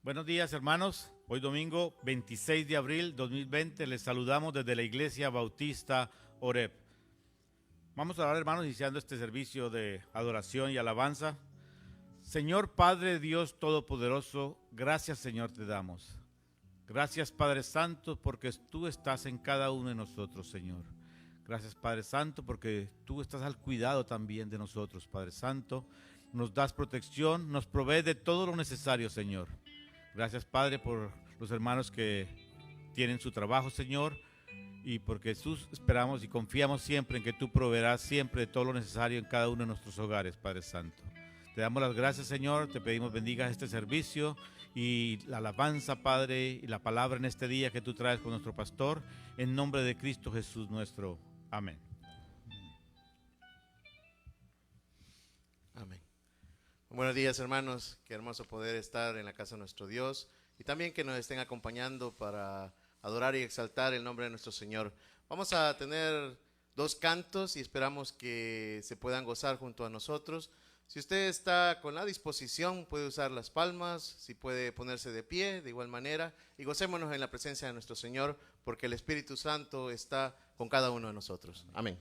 Buenos días, hermanos. Hoy domingo 26 de abril 2020 les saludamos desde la Iglesia Bautista Oreb. Vamos a orar, hermanos, iniciando este servicio de adoración y alabanza. Señor Padre Dios Todopoderoso, gracias, Señor, te damos. Gracias, Padre Santo, porque tú estás en cada uno de nosotros, Señor. Gracias, Padre Santo, porque tú estás al cuidado también de nosotros, Padre Santo. Nos das protección, nos provees de todo lo necesario, Señor. Gracias, Padre, por los hermanos que tienen su trabajo, Señor, y porque Jesús esperamos y confiamos siempre en que tú proveerás siempre de todo lo necesario en cada uno de nuestros hogares, Padre Santo. Te damos las gracias, Señor, te pedimos bendiga este servicio y la alabanza, Padre, y la palabra en este día que tú traes con nuestro pastor, en nombre de Cristo Jesús nuestro. Amén. Amén. Buenos días, hermanos, qué hermoso poder estar en la casa de nuestro Dios y también que nos estén acompañando para adorar y exaltar el nombre de nuestro Señor. Vamos a tener dos cantos y esperamos que se puedan gozar junto a nosotros. Si usted está con la disposición, puede usar las palmas, si puede ponerse de pie de igual manera y gocémonos en la presencia de nuestro Señor porque el Espíritu Santo está con cada uno de nosotros. Amén.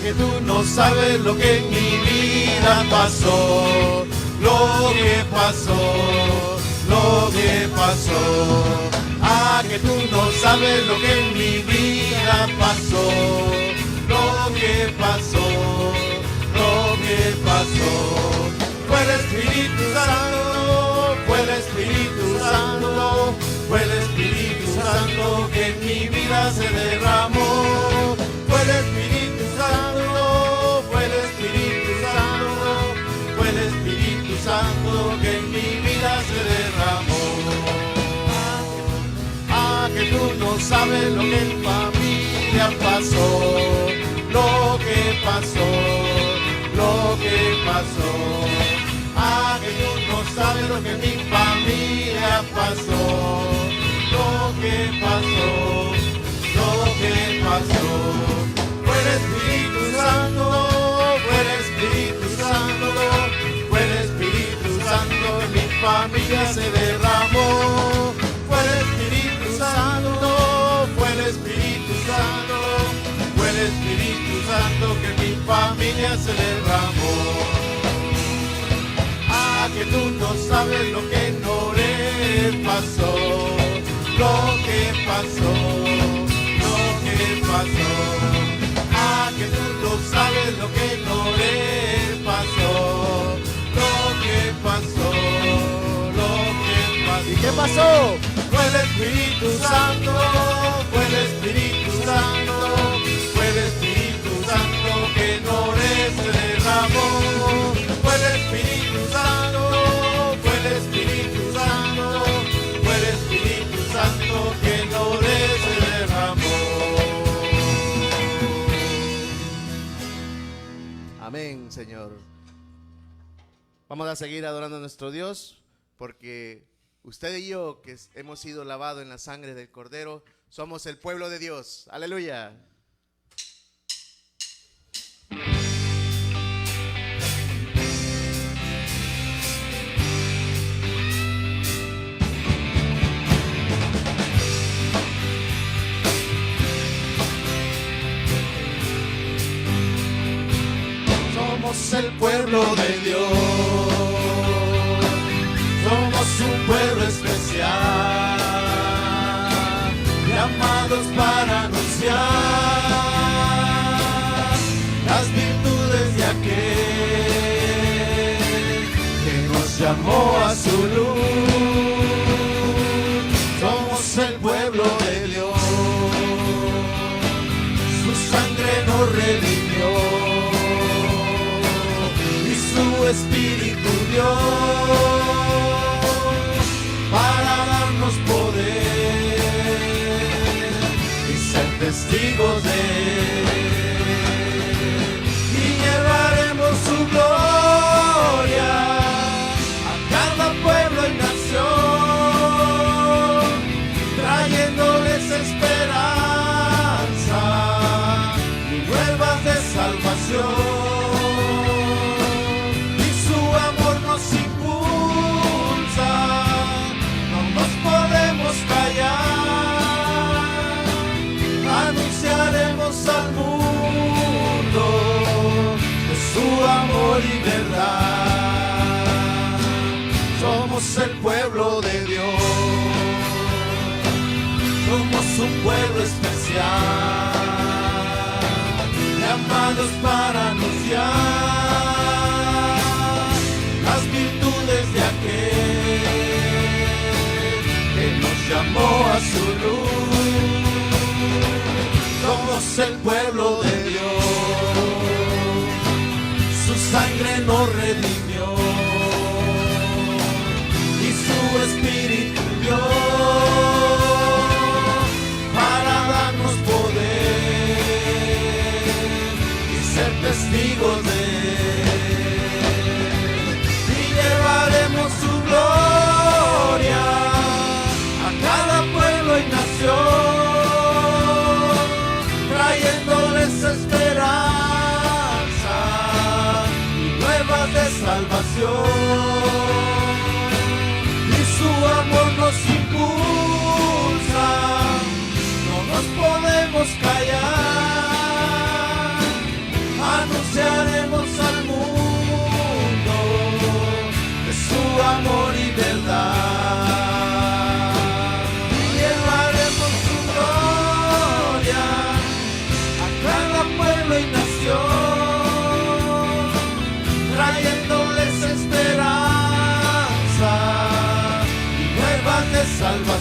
Que tú no sabes lo que en mi vida pasó, lo que pasó, lo que pasó. Ah, que tú no sabes lo que en mi vida pasó, lo que pasó, lo que pasó. Fue el Espíritu Santo, fue el Espíritu Santo, fue el Espíritu Santo que en mi vida se derramó. Fue el Espíritu Santo, fue el Espíritu Santo, fue el Espíritu Santo que en mi vida se derramó. Ah, que tú no sabes lo que en familia pasó, lo que pasó, lo que pasó. Ah, que tú no sabes lo que en mi familia pasó, lo que pasó, lo que pasó. Fue el Espíritu Santo, fue el Espíritu Santo, fue el Espíritu Santo, en mi familia se derramó. Fue el Espíritu Santo, fue el Espíritu Santo, fue el Espíritu Santo que en mi familia se derramó. Ah, que tú no sabes lo que no le pasó, lo que pasó, lo que pasó. Ah, que tú no sabes lo que no le pasó, lo que pasó, lo que pasó. ¿Y qué pasó? Fue el Espíritu Santo, fue el Espíritu Santo, fue el Espíritu Santo que en Oreb se derramó. Fue el Espíritu Santo, fue el Espíritu Santo, fue el Espíritu Santo que en Oreb se derramó. Amén, Señor. Vamos a seguir adorando a nuestro Dios porque usted y yo, que hemos sido lavados en la sangre del Cordero, somos el pueblo de Dios. Aleluya. Somos el pueblo de Dios, somos un pueblo especial, llamados para anunciar las virtudes de aquel que nos llamó a su luz. Somos el pueblo de Dios, su sangre nos redimió, su Espíritu dio para darnos poder y ser testigos de Él. un pueblo especial, llamados para anunciar las virtudes de aquel que nos llamó a su luz. Somos el pueblo de Dios, su sangre nos redimió y su espíritu dio para darnos poder y ser testigos de él. Y llevaremos su gloria a cada pueblo y nación, trayéndoles esperanza y nuevas de salvación. Y su amor nos impulsa, no nos podemos callar, anunciaremos al mundo de su amor y verdad. Y llevaremos su gloria a cada pueblo y nación, trayéndoles esperanza y nuevas de salvación.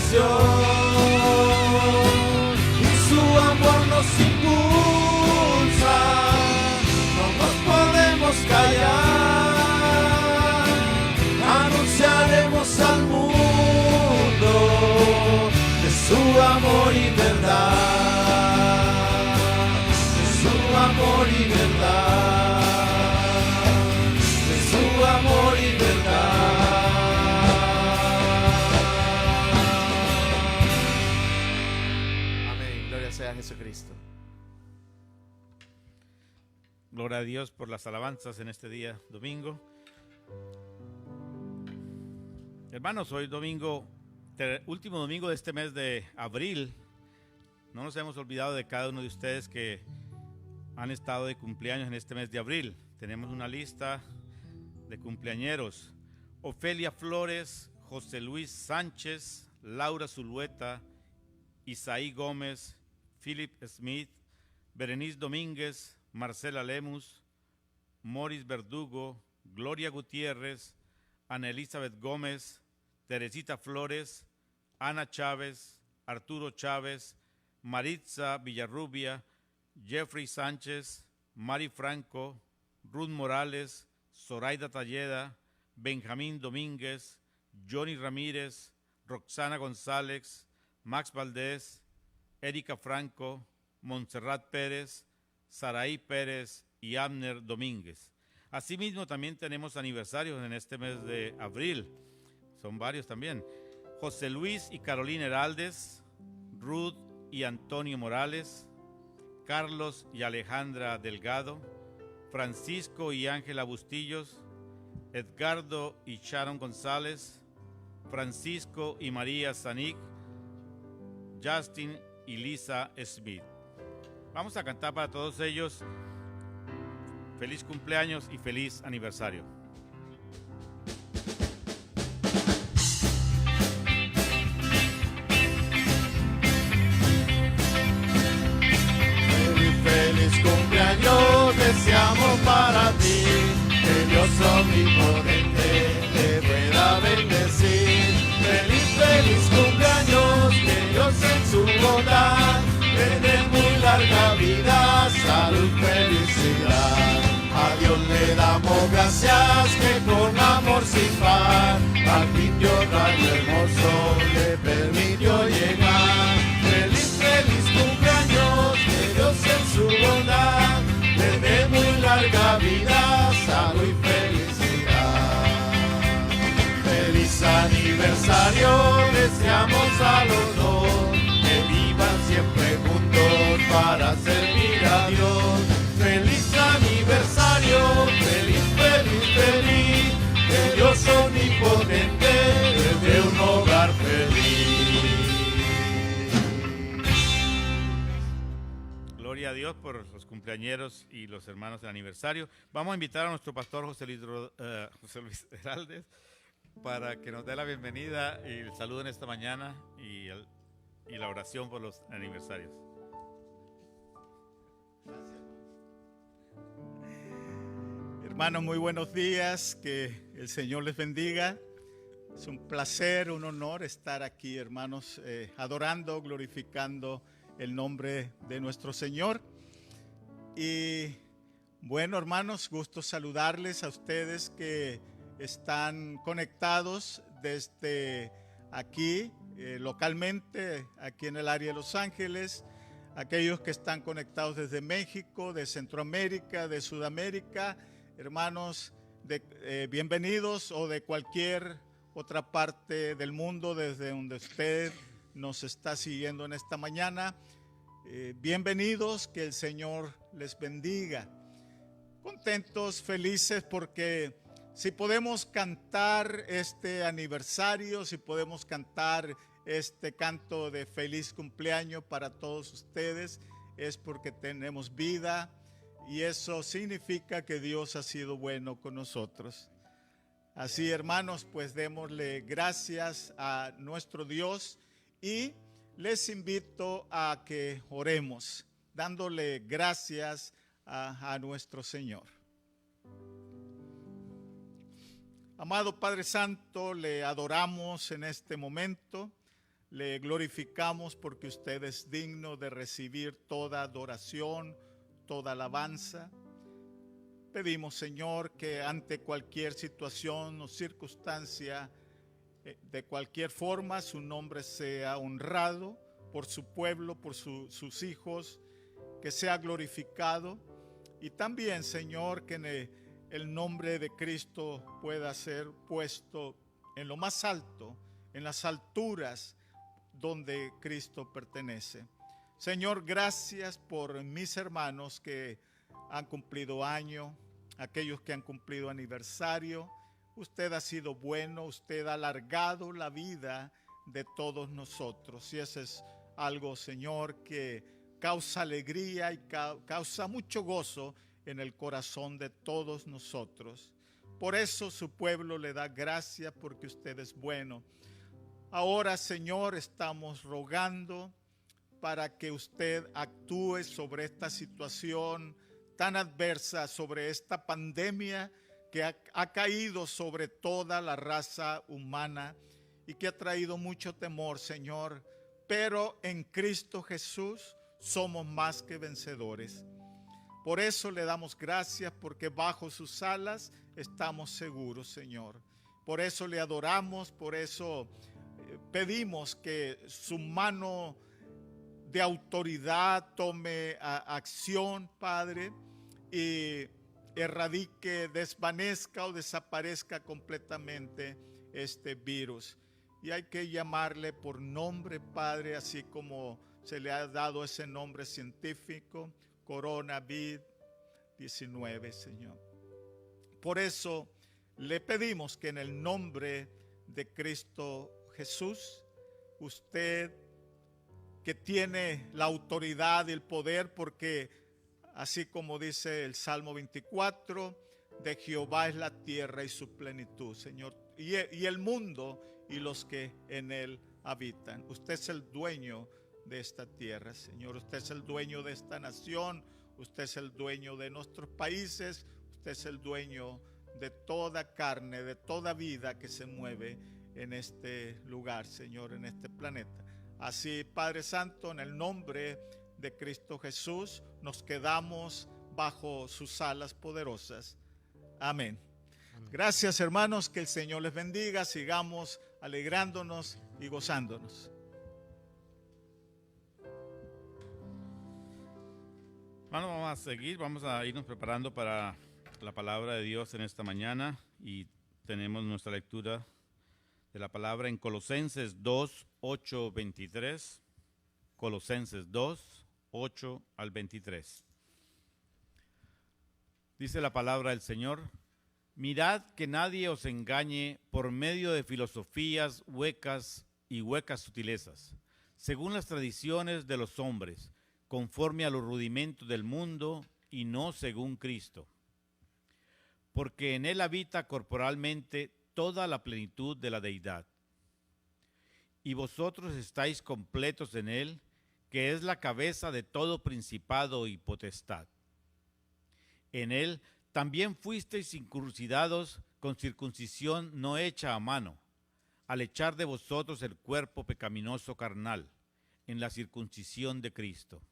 Y su amor nos impulsa, no nos podemos callar, anunciaremos al mundo de su amor y verdad, de su amor y verdad, de su amor y verdad. Amén, gloria sea a Jesucristo. Gloria a Dios por las alabanzas en este día domingo. Hermanos, hoy domingo, último domingo de este mes de abril. No nos hemos olvidado de cada uno de ustedes que han estado de cumpleaños en este mes de abril. Tenemos una lista de cumpleañeros: Ofelia Flores, José Luis Sánchez, Laura Zulueta, Isaí Gómez, Philip Smith, Berenice Domínguez, Marcela Lemus, Morris Verdugo, Gloria Gutiérrez, Ana Elizabeth Gómez, Teresita Flores, Ana Chávez, Arturo Chávez, Maritza Villarrubia, Jeffrey Sánchez, Mari Franco, Ruth Morales, Zoraida Talleda, Benjamín Domínguez, Johnny Ramírez, Roxana González, Max Valdés, Erika Franco, Montserrat Pérez, Saraí Pérez y Abner Domínguez. Asimismo, también tenemos aniversarios en este mes de abril. Son varios también. José Luis y Carolina Heraldes, Ruth y Antonio Morales, Carlos y Alejandra Delgado, Francisco y Ángela Bustillos, Edgardo y Sharon González, Francisco y María Zanik, Justin y Lisa Smith. Vamos a cantar para todos ellos feliz cumpleaños y feliz aniversario. Feliz cumpleaños deseamos para ti, que Dios omnipotente te pueda bendecir. Feliz cumpleaños, que Dios en su bondad te dé muy larga vida, salud, felicidad. A Dios le damos gracias que con amor sin par al fin dio rayo hermoso le permitió llegar. Feliz cumpleaños, que Dios en su bondad le dé muy larga vida, salud y felicidad. Feliz aniversario deseamos a los dos, que vivan siempre juntos para servir a Dios. Feliz aniversario, feliz, que Dios omnipotente les dé un hogar feliz. Gloria a Dios por los cumpleañeros y los hermanos del aniversario. Vamos a invitar a nuestro pastor José Luis Heraldes para que nos dé la bienvenida y el saludo en esta mañana y y la oración por los aniversarios. Hermanos, muy buenos días, que el Señor les bendiga. Es un placer, un honor estar aquí, hermanos, adorando, glorificando el nombre de nuestro Señor. Y bueno, hermanos, gusto saludarles a ustedes que están conectados desde aquí, localmente, aquí en el área de Los Ángeles, aquellos que están conectados desde México, de Centroamérica, de Sudamérica, hermanos, bienvenidos, o de cualquier otra parte del mundo desde donde usted nos está siguiendo en esta mañana. Bienvenidos, que el Señor les bendiga. Contentos, felices, porque si podemos cantar este aniversario, si podemos cantar este canto de feliz cumpleaños para todos ustedes, es porque tenemos vida, y eso significa que Dios ha sido bueno con nosotros. Así, hermanos, pues démosle gracias a nuestro Dios, y les invito a que oremos, dándole gracias a nuestro Señor. Amado Padre Santo, le adoramos en este momento, le glorificamos porque usted es digno de recibir toda adoración, toda alabanza. Pedimos, Señor, que ante cualquier situación o circunstancia, de cualquier forma, su nombre sea honrado por su pueblo, por sus hijos, que sea glorificado. Y también, Señor, que el nombre de Cristo pueda ser puesto en lo más alto, en las alturas donde Cristo pertenece. Señor, gracias por mis hermanos que han cumplido año, aquellos que han cumplido aniversario. Usted ha sido bueno, usted ha alargado la vida de todos nosotros, y eso es algo, Señor, que causa alegría y causa mucho gozo en el corazón de todos nosotros. Por eso su pueblo le da gracias, porque usted es bueno. Ahora, Señor, estamos rogando para que usted actúe sobre esta situación tan adversa, sobre esta pandemia que ha caído sobre toda la raza humana y que ha traído mucho temor, Señor. Pero en Cristo Jesús somos más que vencedores. Por eso le damos gracias, porque bajo sus alas estamos seguros, Señor. Por eso le adoramos, por eso pedimos que su mano de autoridad tome acción, Padre, y erradique, desvanezca o desaparezca completamente este virus. Y hay que llamarle por nombre, Padre, así como se le ha dado ese nombre científico, coronavirus-19, Señor. Por eso le pedimos que en el nombre de Cristo Jesús, usted, que tiene la autoridad y el poder, porque así como dice el Salmo 24, de Jehová es la tierra y su plenitud, Señor, y el mundo y los que en él habitan. Usted es el dueño de esta tierra, Señor. Usted es el dueño de esta nación. Usted es el dueño de nuestros países. Usted es el dueño de toda carne, de toda vida que se mueve en este lugar, Señor, en este planeta. Así, Padre Santo, en el nombre de Cristo Jesús, nos quedamos bajo sus alas poderosas. Amén. Gracias, hermanos, que el Señor les bendiga. Sigamos alegrándonos y gozándonos. Bueno, vamos a seguir, vamos a irnos preparando para la palabra de Dios en esta mañana, y tenemos nuestra lectura de la palabra en Colosenses 2, 8, 23. Colosenses 2, 8 al 23. Dice la palabra del Señor: mirad que nadie os engañe por medio de filosofías huecas y huecas sutilezas, según las tradiciones de los hombres, conforme a los rudimentos del mundo y no según Cristo. Porque en él habita corporalmente toda la plenitud de la deidad, y vosotros estáis completos en él, que es la cabeza de todo principado y potestad. En él también fuisteis circuncidados con circuncisión no hecha a mano, al echar de vosotros el cuerpo pecaminoso carnal, en la circuncisión de Cristo.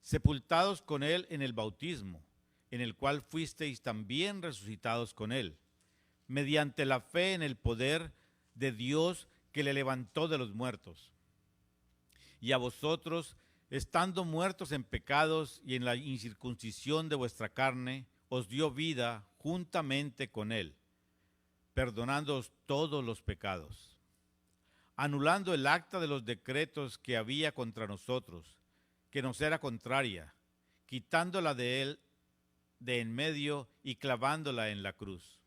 Sepultados con él en el bautismo, en el cual fuisteis también resucitados con él, mediante la fe en el poder de Dios que le levantó de los muertos. Y a vosotros, estando muertos en pecados y en la incircuncisión de vuestra carne, os dio vida juntamente con él, perdonándoos todos los pecados, anulando el acta de los decretos que había contra nosotros, que nos era contraria, quitándola de él de en medio y clavándola en la cruz.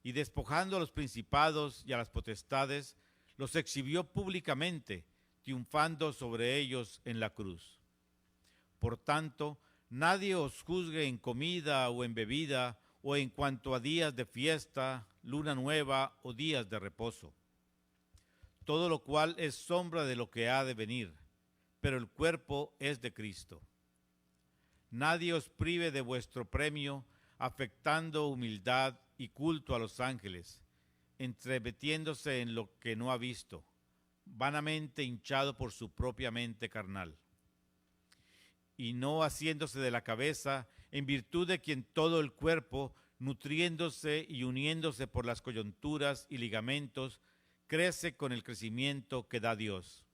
Y despojando a los principados y a las potestades, los exhibió públicamente, triunfando sobre ellos en la cruz. Por tanto, nadie os juzgue en comida o en bebida, o en cuanto a días de fiesta, luna nueva o días de reposo. Todo lo cual es sombra de lo que ha de venir, pero el cuerpo es de Cristo. Nadie os prive de vuestro premio, afectando humildad y culto a los ángeles, entremetiéndose en lo que no ha visto, vanamente hinchado por su propia mente carnal, y no haciéndose de la cabeza, en virtud de quien todo el cuerpo, nutriéndose y uniéndose por las coyunturas y ligamentos, crece con el crecimiento que da Dios.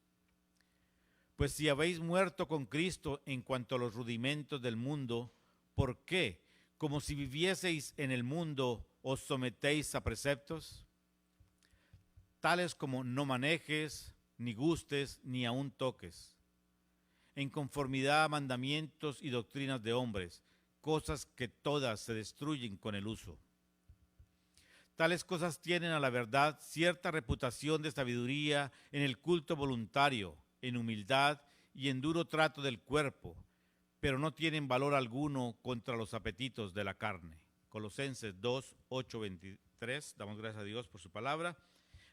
Pues si habéis muerto con Cristo en cuanto a los rudimentos del mundo, ¿por qué, como si vivieseis en el mundo, os sometéis a preceptos? Tales como no manejes, ni gustes, ni aun toques, en conformidad a mandamientos y doctrinas de hombres, cosas que todas se destruyen con el uso. Tales cosas tienen a la verdad cierta reputación de sabiduría en el culto voluntario, en humildad y en duro trato del cuerpo, pero no tienen valor alguno contra los apetitos de la carne. Colosenses 2, 8, 23. Damos gracias a Dios por su palabra.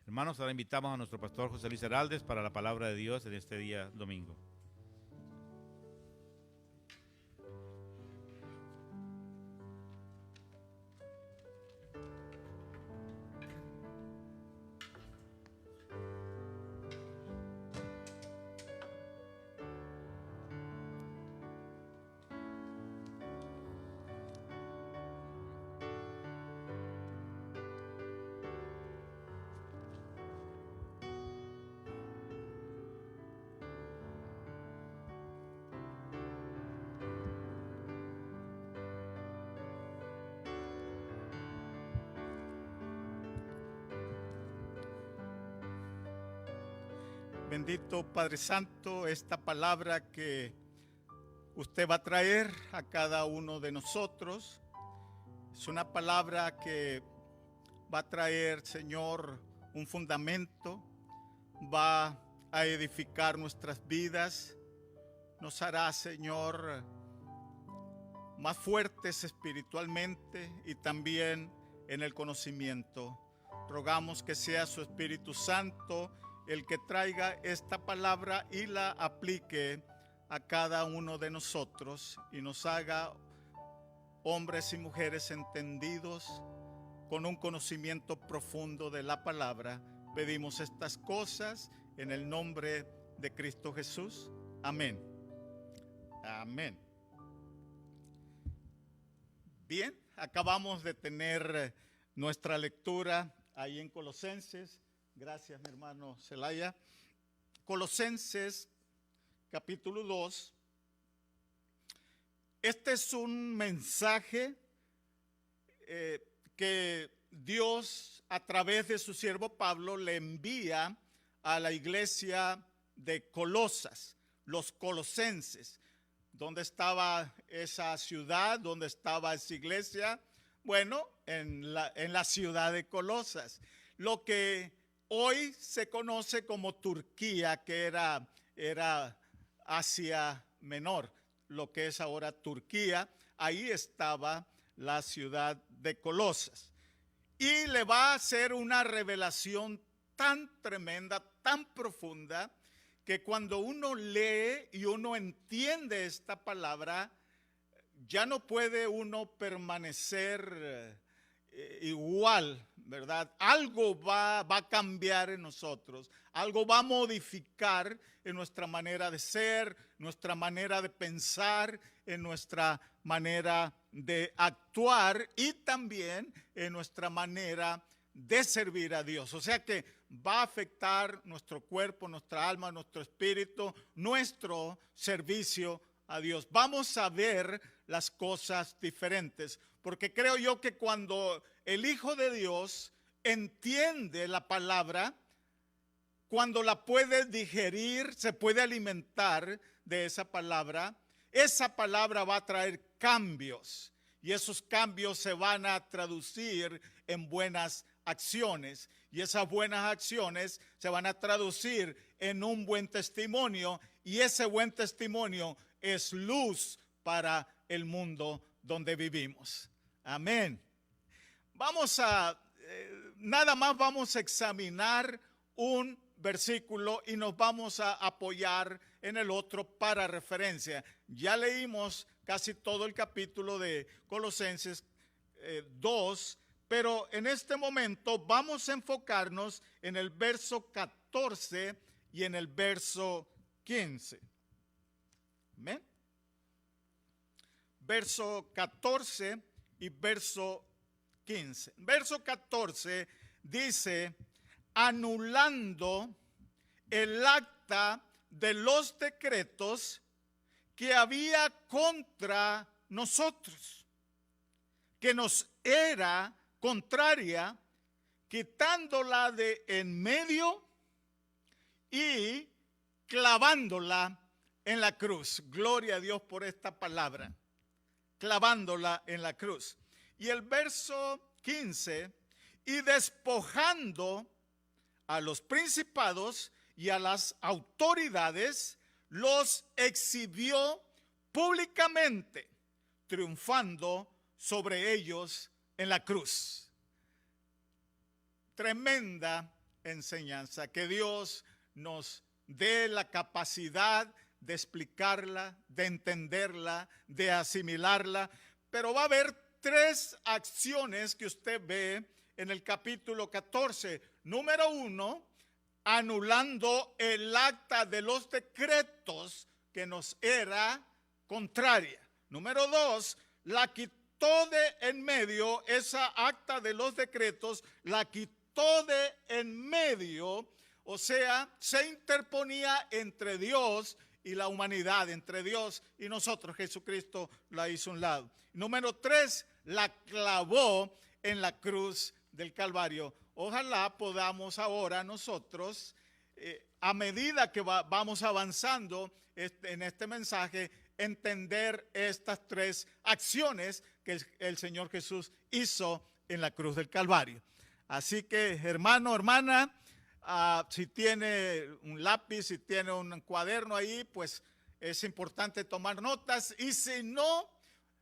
Hermanos, ahora invitamos a nuestro pastor José Luis Heraldes para la palabra de Dios en este día domingo. Bendito Padre Santo, esta palabra que usted va a traer a cada uno de nosotros es una palabra que va a traer, Señor, un fundamento, va a edificar nuestras vidas, nos hará, Señor, más fuertes espiritualmente y también en el conocimiento. Rogamos que sea su Espíritu Santo el que traiga esta palabra y la aplique a cada uno de nosotros y nos haga hombres y mujeres entendidos con un conocimiento profundo de la palabra. Pedimos estas cosas en el nombre de Cristo Jesús. Amén. Amén. Bien, acabamos de tener nuestra lectura ahí en Colosenses. Gracias, mi hermano Celaya. Colosenses, capítulo 2. Este es un mensaje que Dios, a través de su siervo Pablo, le envía a la iglesia de Colosas, los colosenses. ¿Dónde estaba esa ciudad? ¿Dónde estaba esa iglesia? Bueno, en la ciudad de Colosas. Lo que hoy se conoce como Turquía, que era Asia Menor, lo que es ahora Turquía. Ahí estaba la ciudad de Colosas. Y le va a hacer una revelación tan tremenda, tan profunda, que cuando uno lee y uno entiende esta palabra, ya no puede uno permanecer igual, ¿verdad? Algo va a cambiar en nosotros, algo va a modificar en nuestra manera de ser, nuestra manera de pensar, en nuestra manera de actuar y también en nuestra manera de servir a Dios. O sea que va a afectar nuestro cuerpo, nuestra alma, nuestro espíritu, nuestro servicio a Dios. Vamos a ver las cosas diferentes, porque creo yo que cuando el Hijo de Dios entiende la palabra, cuando la puede digerir, se puede alimentar de esa palabra va a traer cambios, y esos cambios se van a traducir en buenas acciones, y esas buenas acciones se van a traducir en un buen testimonio, y ese buen testimonio es luz para el mundo donde vivimos. Amén. Nada más vamos a examinar un versículo y nos vamos a apoyar en el otro para referencia. Ya leímos casi todo el capítulo de Colosenses 2, pero en este momento vamos a enfocarnos en el verso 14 y en el verso 15. ¿Amén? Verso 14 y verso 15. Verso 14 dice: anulando el acta de los decretos que había contra nosotros, que nos era contraria, quitándola de en medio y clavándola en la cruz. Gloria a Dios por esta palabra. Clavándola en la cruz. Y el verso 15: y despojando a los principados y a las autoridades, los exhibió públicamente, triunfando sobre ellos en la cruz. Tremenda enseñanza, que Dios nos dé la capacidad de explicarla, de entenderla, de asimilarla. Pero va a haber tres acciones que usted ve en el capítulo 14. Número 1, anulando el acta de los decretos que nos era contraria. Número 2, la quitó de en medio, esa acta de los decretos la quitó de en medio, o sea, se interponía entre Dios y la humanidad, entre Dios y nosotros. Jesucristo la hizo a un lado. Número 3, la clavó en la cruz del Calvario. Ojalá podamos ahora nosotros, a medida que vamos avanzando en este mensaje, entender estas tres acciones que el Señor Jesús hizo en la cruz del Calvario. Así que, hermano, hermana, si tiene un lápiz, si tiene un cuaderno ahí, pues es importante tomar notas. Y si no,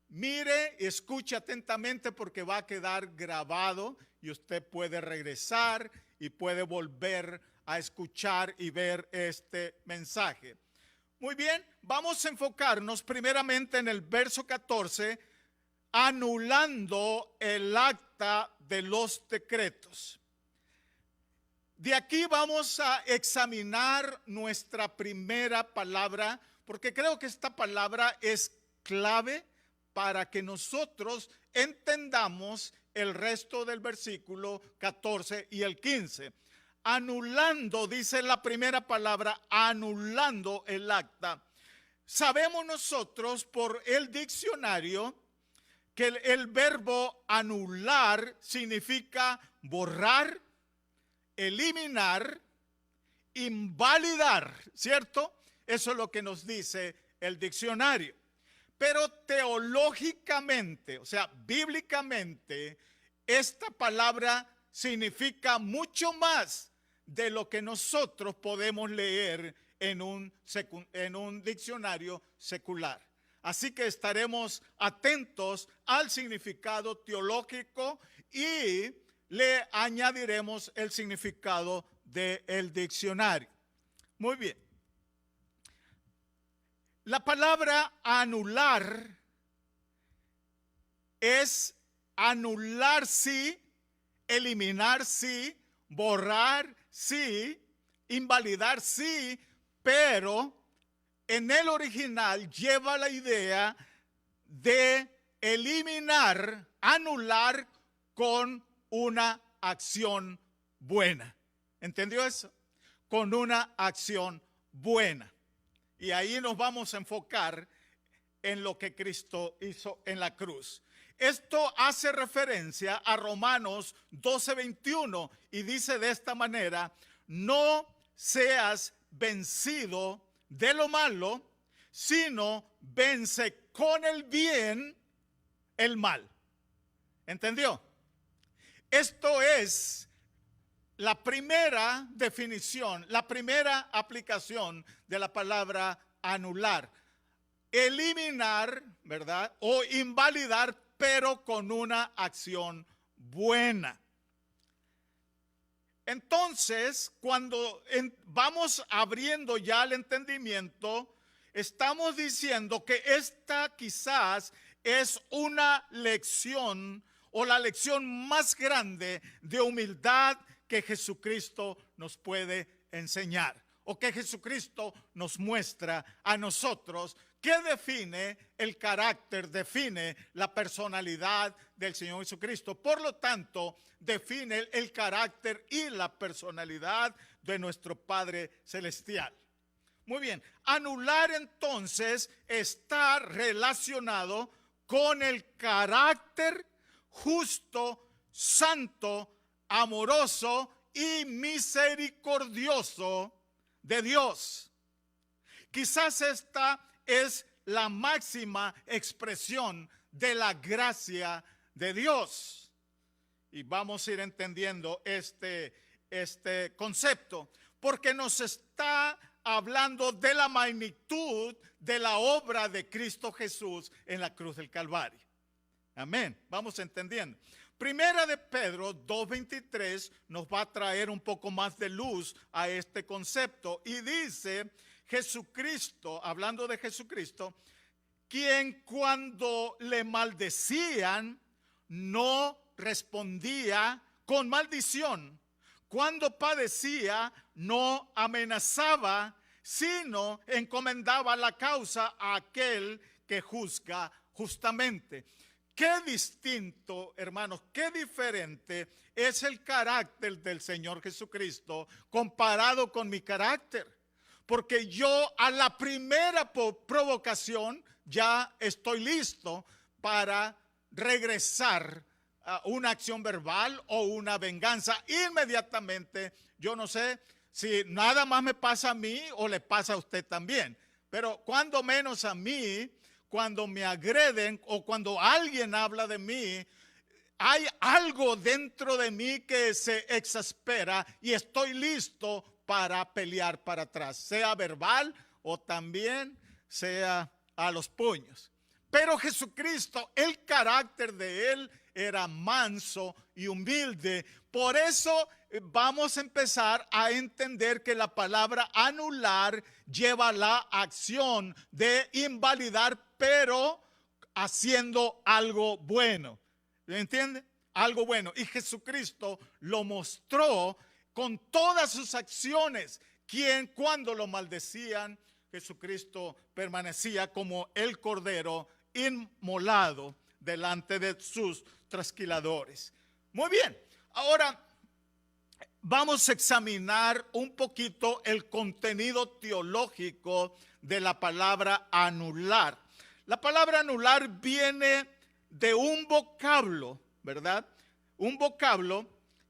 mire y escuche atentamente, porque va a quedar grabado y usted puede regresar y puede volver a escuchar y ver este mensaje. Muy bien, vamos a enfocarnos primeramente en el verso 14, anulando el acta de los decretos. De aquí vamos a examinar nuestra primera palabra, porque creo que esta palabra es clave para que nosotros entendamos el resto del versículo 14 y el 15. Anulando, dice la primera palabra, anulando el acta. Sabemos nosotros por el diccionario que el verbo anular significa borrar, eliminar, invalidar, ¿cierto? Eso es lo que nos dice el diccionario. Pero teológicamente, o sea, bíblicamente, esta palabra significa mucho más de lo que nosotros podemos leer en un diccionario secular. Así que estaremos atentos al significado teológico y le añadiremos el significado del diccionario. Muy bien. La palabra anular es anular sí, eliminar sí, borrar sí, invalidar sí, pero en el original lleva la idea de eliminar, anular con una acción buena. ¿Entendió eso? Con una acción buena. Y ahí nos vamos a enfocar en lo que Cristo hizo en la cruz. Esto hace referencia a Romanos 12:21 y dice de esta manera: no seas vencido de lo malo, sino vence con el bien el mal. ¿Entendió? Esto es la primera definición, la primera aplicación de la palabra anular. Eliminar, ¿verdad? O invalidar, pero con una acción buena. Entonces, cuando vamos abriendo ya el entendimiento, estamos diciendo que esta quizás es una lección o la lección más grande de humildad que Jesucristo nos puede enseñar, o que Jesucristo nos muestra a nosotros, que define el carácter, define la personalidad del Señor Jesucristo. Por lo tanto, define el carácter y la personalidad de nuestro Padre Celestial. Muy bien, anular entonces está relacionado con el carácter justo, santo, amoroso y misericordioso de Dios. Quizás esta es la máxima expresión de la gracia de Dios. Y vamos a ir entendiendo este concepto, porque nos está hablando de la magnitud de la obra de Cristo Jesús en la cruz del Calvario. Amén. Vamos entendiendo. Primera de Pedro 2:23 nos va a traer un poco más de luz a este concepto. Y dice: Jesucristo, hablando de Jesucristo, quien cuando le maldecían no respondía con maldición, cuando padecía no amenazaba, sino encomendaba la causa a aquel que juzga justamente. Qué distinto, hermanos, qué diferente es el carácter del Señor Jesucristo comparado con mi carácter. Porque yo a la primera provocación ya estoy listo para regresar a una acción verbal o una venganza. Inmediatamente, yo no sé si nada más me pasa a mí o le pasa a usted también. Pero cuando menos a mí, cuando me agreden o cuando alguien habla de mí, hay algo dentro de mí que se exaspera y estoy listo para pelear para atrás, sea verbal o también sea a los puños. Pero Jesucristo, el carácter de él era manso y humilde. Por eso vamos a empezar a entender que la palabra anular lleva la acción de invalidar, pero haciendo algo bueno. ¿Me entiende? Algo bueno. Y Jesucristo lo mostró con todas sus acciones. Quien cuando lo maldecían, Jesucristo permanecía como el cordero inmolado delante de sus trasquiladores. Muy bien, ahora vamos a examinar un poquito el contenido teológico de la palabra anular. La palabra anular viene de un vocablo, ¿verdad? Un vocablo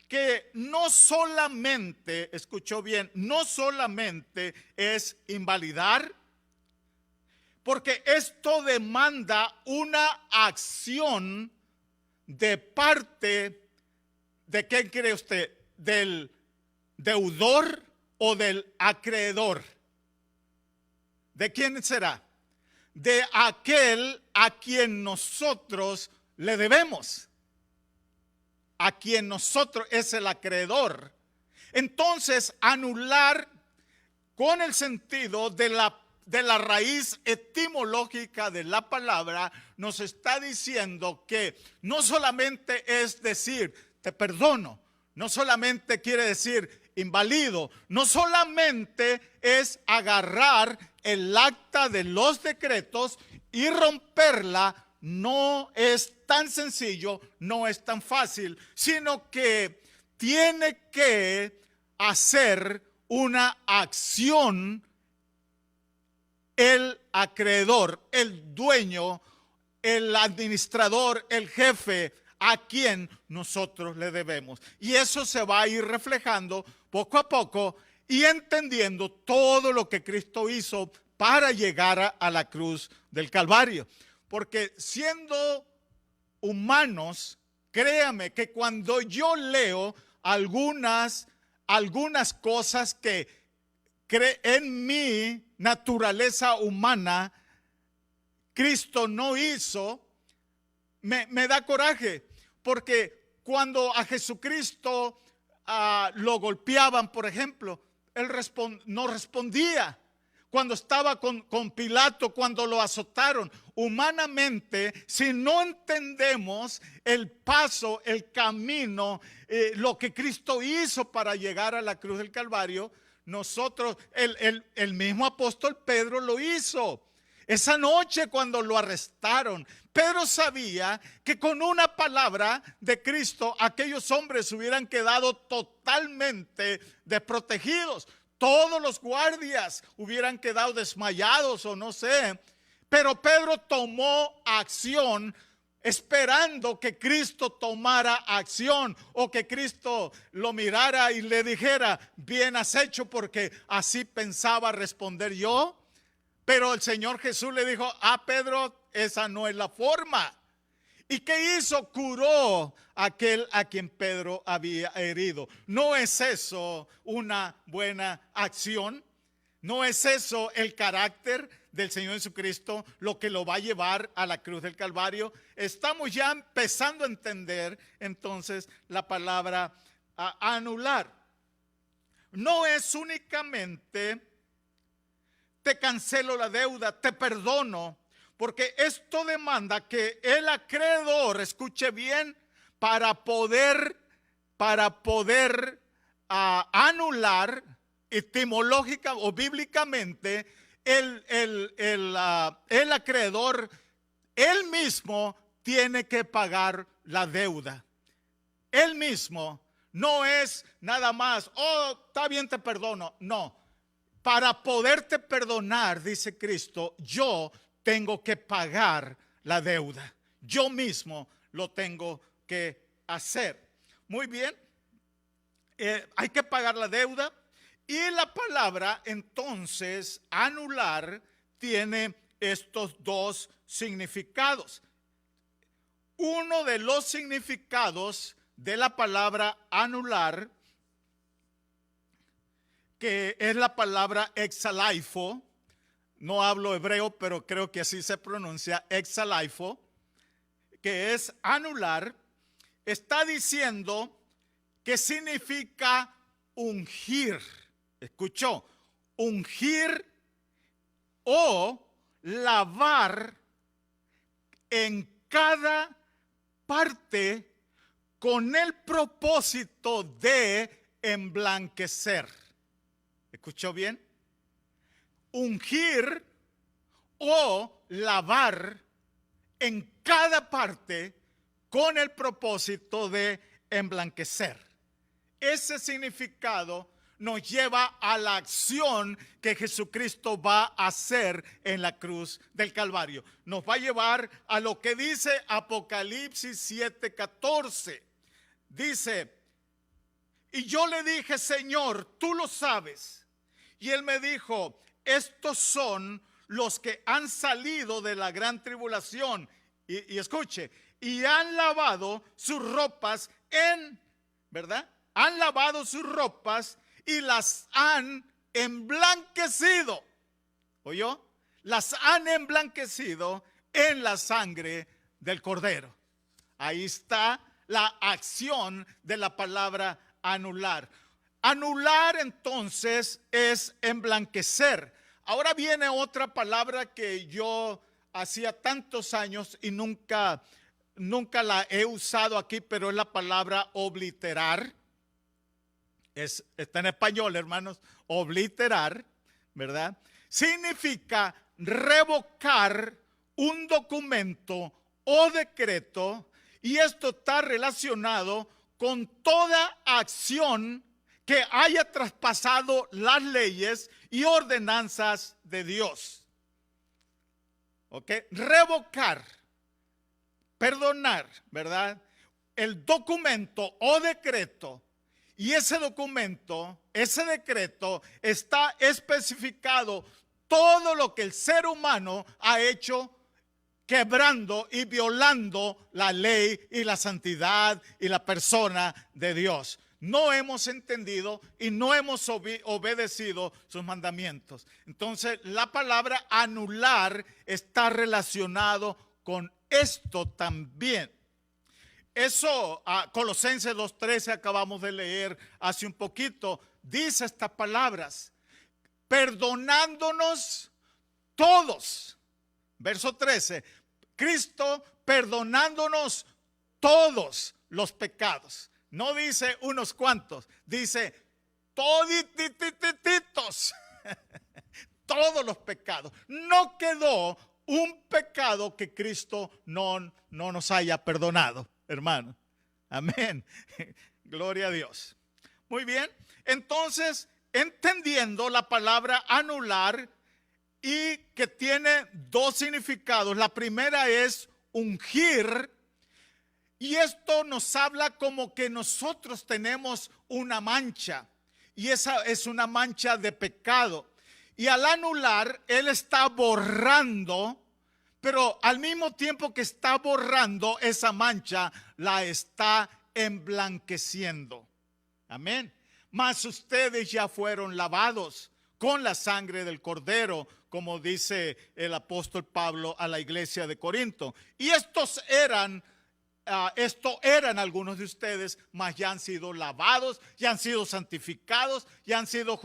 que no solamente, escuchó bien, no solamente es invalidar, porque esto demanda una acción de parte de ¿quién cree usted? ¿Del deudor o del acreedor? ¿De quién será? De aquel a quien nosotros le debemos. A quien nosotros es el acreedor. Entonces, anular con el sentido de la raíz etimológica de la palabra nos está diciendo que no solamente es decir, te perdono, no solamente quiere decir invalido, no solamente es agarrar el acta de los decretos y romperla, no es tan sencillo, no es tan fácil, sino que tiene que hacer una acción el acreedor, el dueño, el administrador, el jefe, a quien nosotros le debemos. Y eso se va a ir reflejando poco a poco y entendiendo todo lo que Cristo hizo para llegar a la cruz del Calvario. Porque siendo humanos, créame que cuando yo leo algunas cosas que en mi naturaleza humana Cristo no hizo, me da coraje, porque cuando a Jesucristo lo golpeaban, por ejemplo, él no respondía. Cuando estaba con Pilato, cuando lo azotaron, humanamente, si no entendemos el paso, el camino, lo que Cristo hizo para llegar a la cruz del Calvario, nosotros, el mismo apóstol Pedro lo hizo. Esa noche cuando lo arrestaron, Pedro sabía que con una palabra de Cristo aquellos hombres hubieran quedado totalmente desprotegidos. Todos los guardias hubieran quedado desmayados o no sé. Pero Pedro tomó acción esperando que Cristo tomara acción o que Cristo lo mirara y le dijera, bien has hecho, porque así pensaba responder yo. Pero el Señor Jesús le dijo, Pedro, esa no es la forma. ¿Y qué hizo? Curó a aquel a quien Pedro había herido. ¿No es eso una buena acción? ¿No es eso el carácter del Señor Jesucristo lo que lo va a llevar a la cruz del Calvario? Estamos ya empezando a entender entonces la palabra anular. No es únicamente te cancelo la deuda, te perdono, porque esto demanda que el acreedor, escuche bien, para poder anular etimológica o bíblicamente, el acreedor, él mismo tiene que pagar la deuda. Él mismo, no es nada más, está bien, te perdono. No, para poderte perdonar, dice Cristo, yo tengo que pagar la deuda. Yo mismo lo tengo que hacer. Muy bien, hay que pagar la deuda. Y la palabra, entonces, anular, tiene estos dos significados. Uno de los significados de la palabra anular, que es la palabra exalaifo, no hablo hebreo, pero creo que así se pronuncia, exalaifo, que es anular, está diciendo que significa ungir. ¿Escuchó? Ungir o lavar en cada parte con el propósito de emblanquecer. ¿Escuchó bien? Ungir o lavar en cada parte con el propósito de emblanquecer. Ese significado nos lleva a la acción que Jesucristo va a hacer en la cruz del Calvario. Nos va a llevar a lo que dice Apocalipsis 7:14. Dice, y yo le dije, Señor, tú lo sabes. Y él me dijo, estos son los que han salido de la gran tribulación. Y escuche, y han lavado sus ropas ¿verdad? Han lavado sus ropas y las han emblanquecido. ¿Oyó? Las han emblanquecido en la sangre del Cordero. Ahí está la acción de la palabra anular. Anular entonces es emblanquecer. Ahora viene otra palabra que yo hacía tantos años y nunca la he usado aquí, pero es la palabra obliterar. Está en español, hermanos, obliterar, ¿verdad? Significa revocar un documento o decreto, y esto está relacionado con toda acción que haya traspasado las leyes y ordenanzas de Dios. ¿Ok? Revocar, perdonar, ¿verdad? El documento o decreto. Y ese documento, ese decreto está especificado todo lo que el ser humano ha hecho quebrando y violando la ley y la santidad y la persona de Dios. No hemos entendido y no hemos obedecido sus mandamientos. Entonces, la palabra anular está relacionado con esto también. Eso, Colosenses 2:13 acabamos de leer hace un poquito, dice estas palabras: perdonándonos todos. Verso 13, Cristo perdonándonos todos los pecados. No dice unos cuantos, dice todititos, todos los pecados. No quedó un pecado que Cristo no nos haya perdonado, hermano. Amén. Gloria a Dios. Muy bien. Entonces, entendiendo la palabra anular y que tiene dos significados. La primera es ungir. Y esto nos habla como que nosotros tenemos una mancha, y esa es una mancha de pecado. Y al anular, Él está borrando, pero al mismo tiempo que está borrando esa mancha, la está emblanqueciendo. Amén. Mas ustedes ya fueron lavados con la sangre del Cordero, como dice el apóstol Pablo a la iglesia de Corinto. Y esto eran algunos de ustedes, mas ya han sido lavados, ya han sido santificados, ya han sido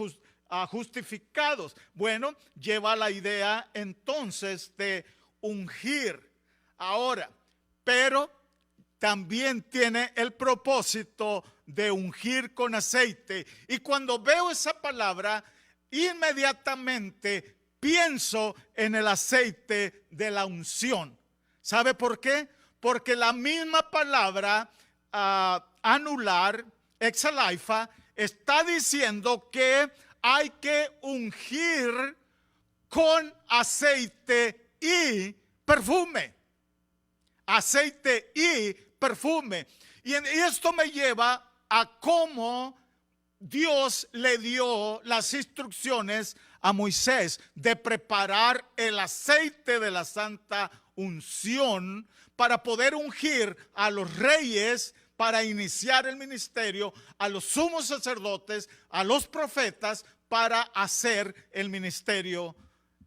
justificados. Bueno, lleva la idea entonces de ungir. Ahora, pero también tiene el propósito de ungir con aceite. Y cuando veo esa palabra, inmediatamente pienso en el aceite de la unción. ¿Sabe por qué? Porque la misma palabra anular, exalaifa, está diciendo que hay que ungir con aceite y perfume. Aceite y perfume. Y esto me lleva a cómo Dios le dio las instrucciones a Moisés de preparar el aceite de la santa unción para poder ungir a los reyes para iniciar el ministerio, a los sumos sacerdotes, a los profetas para hacer el ministerio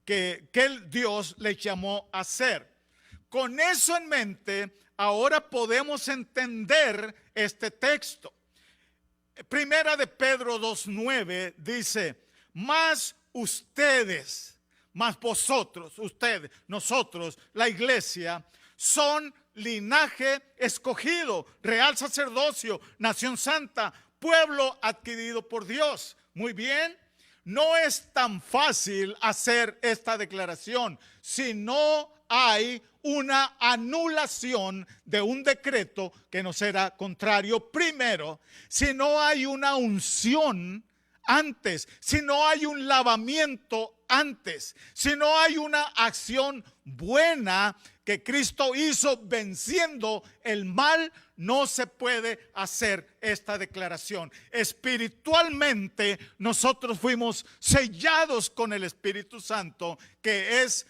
que Dios les llamó a hacer. Con eso en mente, ahora podemos entender este texto. Primera de Pedro 2:9 dice: más ustedes, más vosotros, ustedes, nosotros, la iglesia, son linaje escogido, real sacerdocio, nación santa, pueblo adquirido por Dios. Muy bien, no es tan fácil hacer esta declaración si no hay una anulación de un decreto que nos era contrario. Primero, si no hay una unción antes, si no hay un lavamiento antes, si no hay una acción buena que Cristo hizo venciendo el mal, no se puede hacer esta declaración. Espiritualmente nosotros fuimos sellados con el Espíritu Santo, que es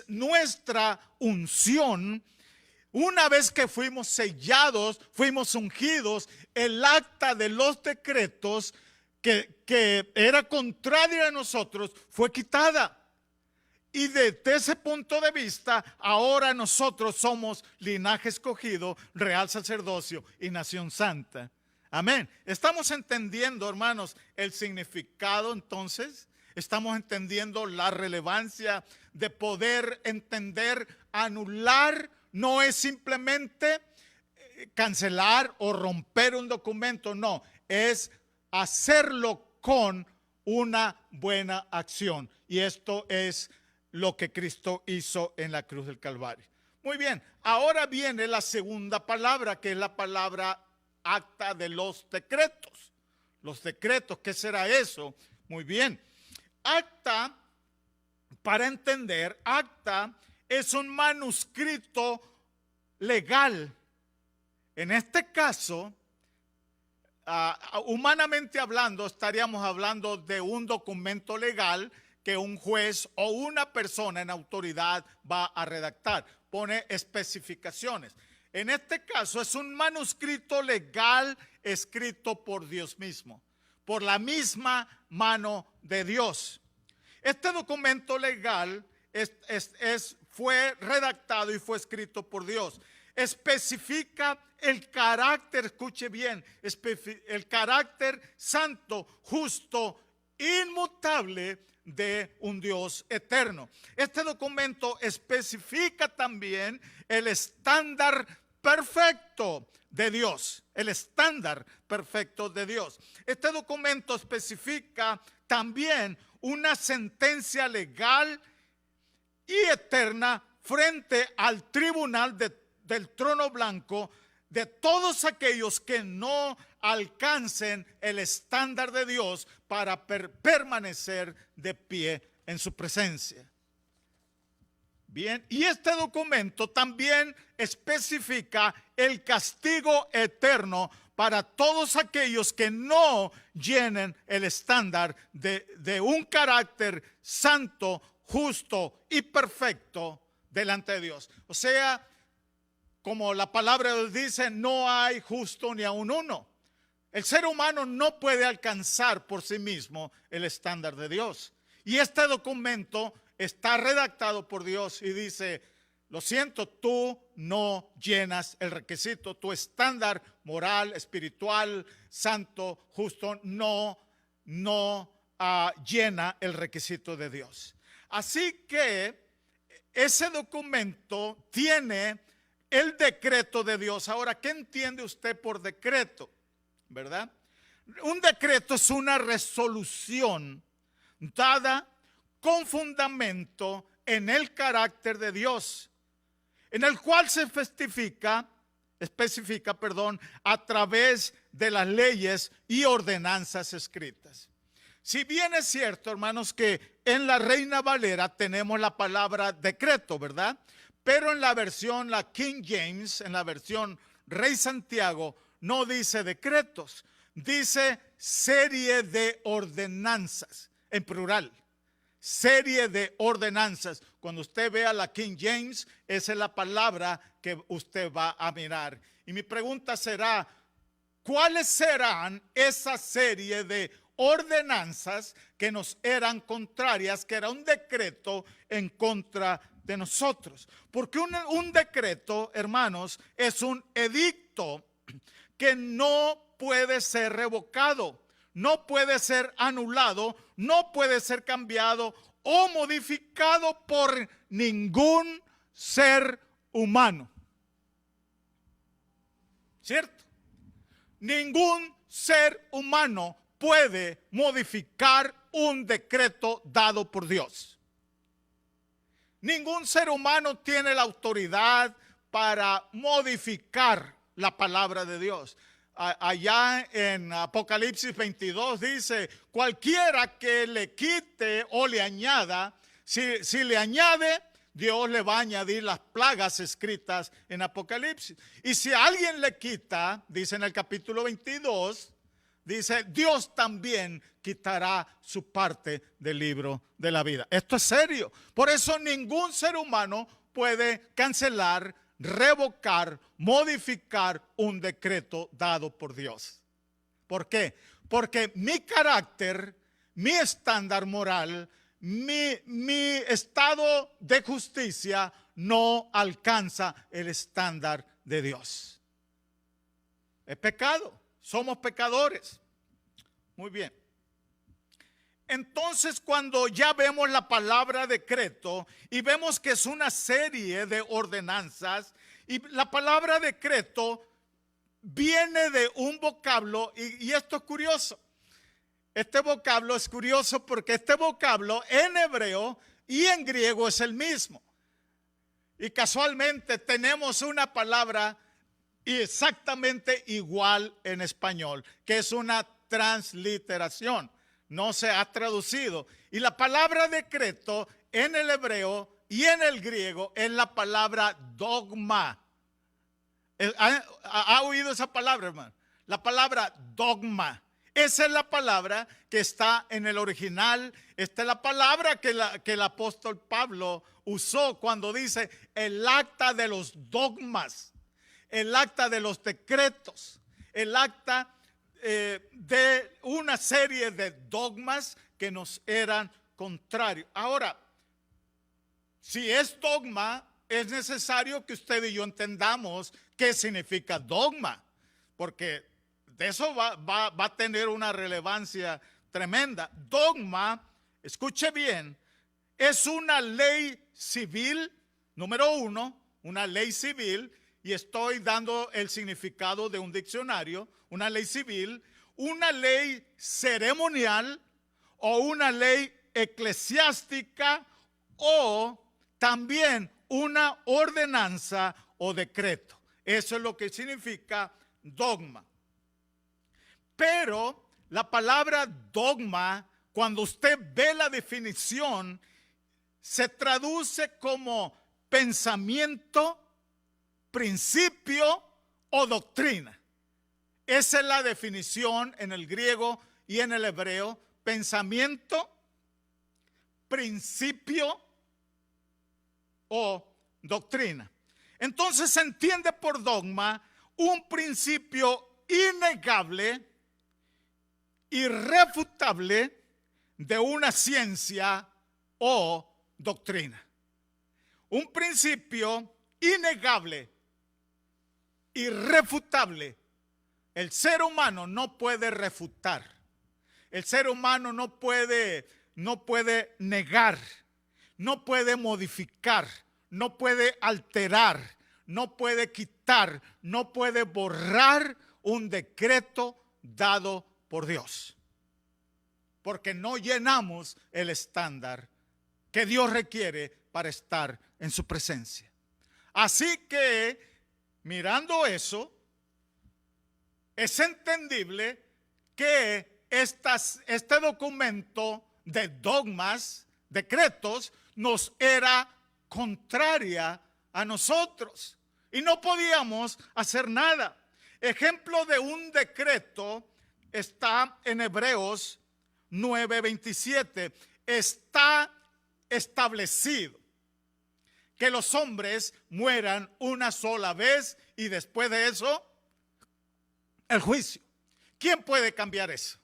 nuestra unción. Una vez que fuimos sellados, fuimos ungidos, el acta de los decretos que era contraria a nosotros fue quitada. Y desde ese punto de vista, ahora nosotros somos linaje escogido, real sacerdocio y nación santa. Amén. Estamos entendiendo, hermanos, el significado entonces. Estamos entendiendo la relevancia de poder entender, anular. No es simplemente cancelar o romper un documento, no. Es hacerlo con una buena acción. Y esto es lo que Cristo hizo en la cruz del Calvario. Muy bien, ahora viene la segunda palabra, que es la palabra acta de los decretos. Los decretos, ¿qué será eso? Muy bien, acta, para entender, acta es un manuscrito legal. En este caso, humanamente hablando, estaríamos hablando de un documento legal que un juez o una persona en autoridad va a redactar. Pone especificaciones. En este caso es un manuscrito legal escrito por Dios mismo, por la misma mano de Dios. Este documento legal fue redactado y fue escrito por Dios. Especifica el carácter, escuche bien, el carácter santo, justo, inmutable de un Dios eterno. Este documento especifica también el estándar perfecto de Dios, el estándar perfecto de Dios. Este documento especifica también una sentencia legal y eterna frente al tribunal del trono blanco de todos aquellos que no alcancen el estándar de Dios para permanecer de pie en su presencia. Bien, y este documento también especifica el castigo eterno para todos aquellos que no llenen el estándar de un carácter santo, justo y perfecto delante de Dios. O sea, como la palabra de Dios dice, no hay justo ni aun uno. El ser humano no puede alcanzar por sí mismo el estándar de Dios. Y este documento está redactado por Dios y dice, lo siento, tú no llenas el requisito. Tu estándar moral, espiritual, santo, justo, no llena el requisito de Dios. Así que ese documento tiene el decreto de Dios. Ahora, ¿qué entiende usted por decreto? ¿Verdad? Un decreto es una resolución dada con fundamento en el carácter de Dios, en el cual se especifica a través de las leyes y ordenanzas escritas. Si bien es cierto, hermanos, que en la Reina Valera tenemos la palabra decreto, ¿verdad? Pero en la versión, la King James, en la versión Rey Santiago, no dice decretos, dice serie de ordenanzas, en plural. Serie de ordenanzas. Cuando usted vea la King James, esa es la palabra que usted va a mirar. Y mi pregunta será, ¿cuáles serán esa serie de ordenanzas que nos eran contrarias, que era un decreto en contra de nosotros? Porque un decreto, hermanos, es un edicto que no puede ser revocado, no puede ser anulado, no puede ser cambiado o modificado por ningún ser humano. ¿Cierto? Ningún ser humano puede modificar un decreto dado por Dios. Ningún ser humano tiene la autoridad para modificar la palabra de Dios. Allá en Apocalipsis 22 dice, cualquiera que le quite o le añada, si le añade, Dios le va a añadir las plagas escritas en Apocalipsis. Y si alguien le quita, dice en el capítulo 22, dice, Dios también quitará su parte del libro de la vida. Esto es serio. Por eso ningún ser humano puede cancelar, revocar, modificar un decreto dado por Dios. ¿Por qué? Porque mi carácter, mi estándar moral, mi estado de justicia no alcanza el estándar de Dios. Es pecado, somos pecadores. Muy bien. Entonces, cuando ya vemos la palabra decreto y vemos que es una serie de ordenanzas, y la palabra decreto viene de un vocablo, y esto es curioso. Este vocablo es curioso porque este vocablo en hebreo y en griego es el mismo. Y casualmente tenemos una palabra exactamente igual en español, que es una transliteración. No se ha traducido. Y la palabra decreto en el hebreo y en el griego es la palabra dogma. ¿Ha oído esa palabra, hermano? La palabra dogma. Esa es la palabra que está en el original. Esta es la palabra que el apóstol Pablo usó cuando dice el acta de los dogmas, el acta de los decretos, el acta de una serie de dogmas que nos eran contrarios. Ahora, si es dogma, es necesario que usted y yo entendamos qué significa dogma, porque de eso va a tener una relevancia tremenda. Dogma, escuche bien, es una ley civil, número uno, una ley civil, y estoy dando el significado de un diccionario, una ley civil, una ley ceremonial o una ley eclesiástica o también una ordenanza o decreto. Eso es lo que significa dogma. Pero la palabra dogma, cuando usted ve la definición, se traduce como pensamiento, principio o doctrina. Esa es la definición en el griego y en el hebreo: pensamiento, principio o doctrina. Entonces se entiende por dogma un principio innegable, irrefutable de una ciencia o doctrina. Un principio innegable, irrefutable. El ser humano no puede refutar. El ser humano no puede negar, no puede modificar, no puede alterar, no puede quitar, no puede borrar un decreto dado por Dios. Porque no llenamos el estándar que Dios requiere para estar en su presencia. Así que, mirando eso, es entendible que este documento de dogmas, decretos, nos era contraria a nosotros y no podíamos hacer nada. Ejemplo de un decreto está en Hebreos 9:27. Está establecido que los hombres mueran una sola vez y después de eso el juicio. ¿Quién puede cambiar eso?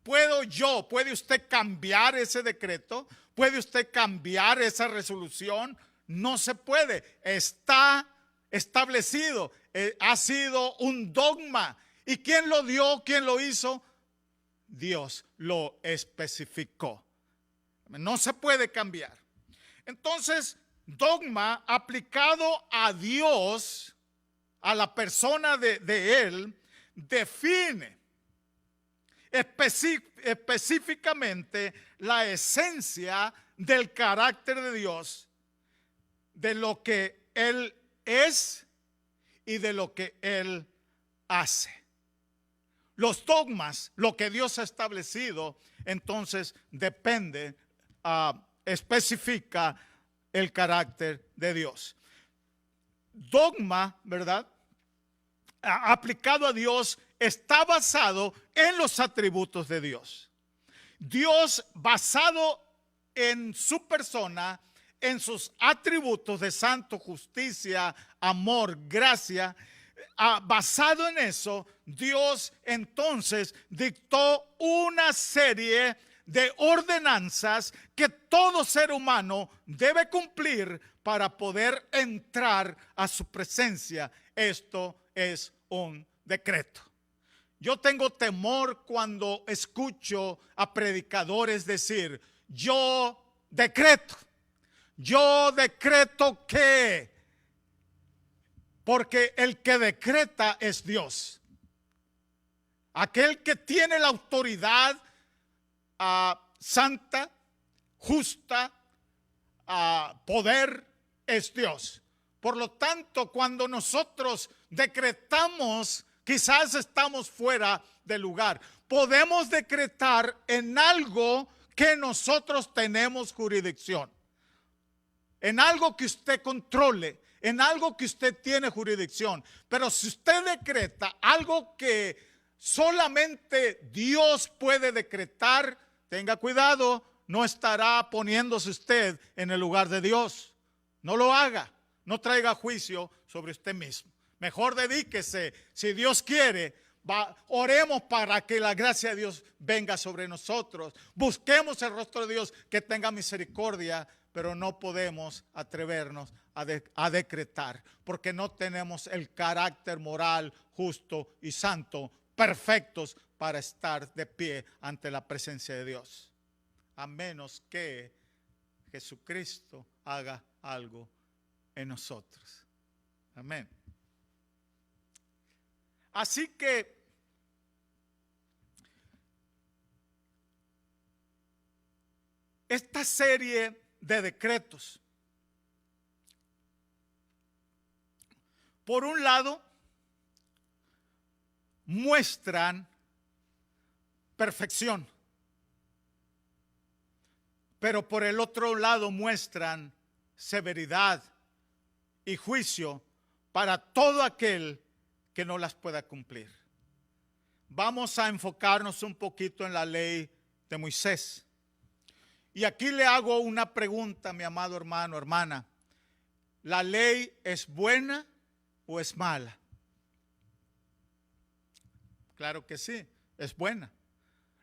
¿Puede usted cambiar ese decreto? ¿Puede usted cambiar esa resolución? No se puede. Está establecido. Ha sido un dogma. ¿Y quién lo dio? ¿Quién lo hizo? Dios lo especificó. No se puede cambiar. Entonces, dogma aplicado a Dios, a la persona de Él, define específicamente la esencia del carácter de Dios, de lo que Él es y de lo que Él hace. Los dogmas, lo que Dios ha establecido, entonces depende, especifica el carácter de Dios. Dogma, ¿verdad?, aplicado a Dios, está basado en los atributos de Dios. Dios, basado en su persona, en sus atributos de santo, justicia, amor, gracia, basado en eso, Dios entonces dictó una serie de ordenanzas que todo ser humano debe cumplir para poder entrar a su presencia. Esto es un decreto. Yo tengo temor cuando escucho a predicadores decir, yo decreto que, porque el que decreta es Dios. Aquel que tiene la autoridad santa, justa, poder es Dios. Por lo tanto, cuando nosotros decretamos, quizás estamos fuera de lugar. Podemos decretar en algo que nosotros tenemos jurisdicción, en algo que usted controle, en algo que usted tiene jurisdicción. Pero si usted decreta algo que solamente Dios puede decretar, tenga cuidado, no estará poniéndose usted en el lugar de Dios. No lo haga, no traiga juicio sobre usted mismo. Mejor dedíquese, si Dios quiere, oremos para que la gracia de Dios venga sobre nosotros. Busquemos el rostro de Dios que tenga misericordia, pero no podemos atrevernos a decretar, porque no tenemos el carácter moral, justo y santo, perfectos para estar de pie ante la presencia de Dios, a menos que Jesucristo haga algo en nosotros. Amén. Así que esta serie de decretos, por un lado, muestran perfección, pero por el otro lado muestran severidad y juicio para todo aquel que no las pueda cumplir. Vamos a enfocarnos un poquito en la ley de Moisés. Y aquí le hago una pregunta, mi amado hermano, hermana. ¿La ley es buena o es mala? Claro que sí, es buena.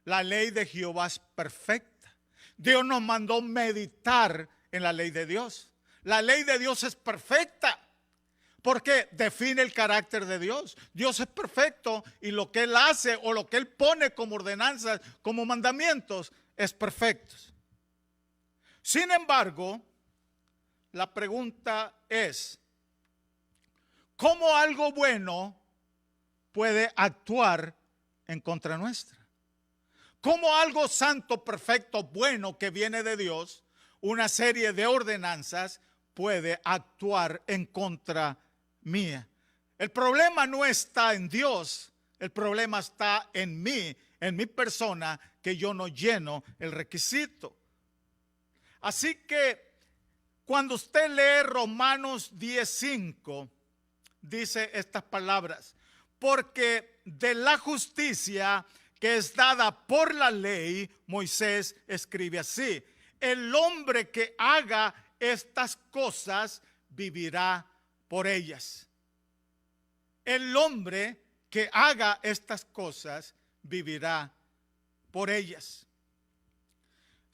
La ley de Jehová es perfecta. Dios nos mandó meditar en la ley de Dios. La ley de Dios es perfecta porque define el carácter de Dios. Dios es perfecto y lo que Él hace o lo que Él pone como ordenanzas, como mandamientos, es perfecto. Sin embargo, la pregunta es, ¿cómo algo bueno puede actuar en contra nuestra? ¿Cómo algo santo, perfecto, bueno que viene de Dios, una serie de ordenanzas, puede actuar en contra mía? El problema no está en Dios, el problema está en mí, en mi persona, que yo no lleno el requisito. Así que cuando usted lee Romanos 10:5, dice estas palabras: porque de la justicia que es dada por la ley, Moisés escribe así: el hombre que haga estas cosas vivirá por ellas. El hombre que haga estas cosas vivirá por ellas.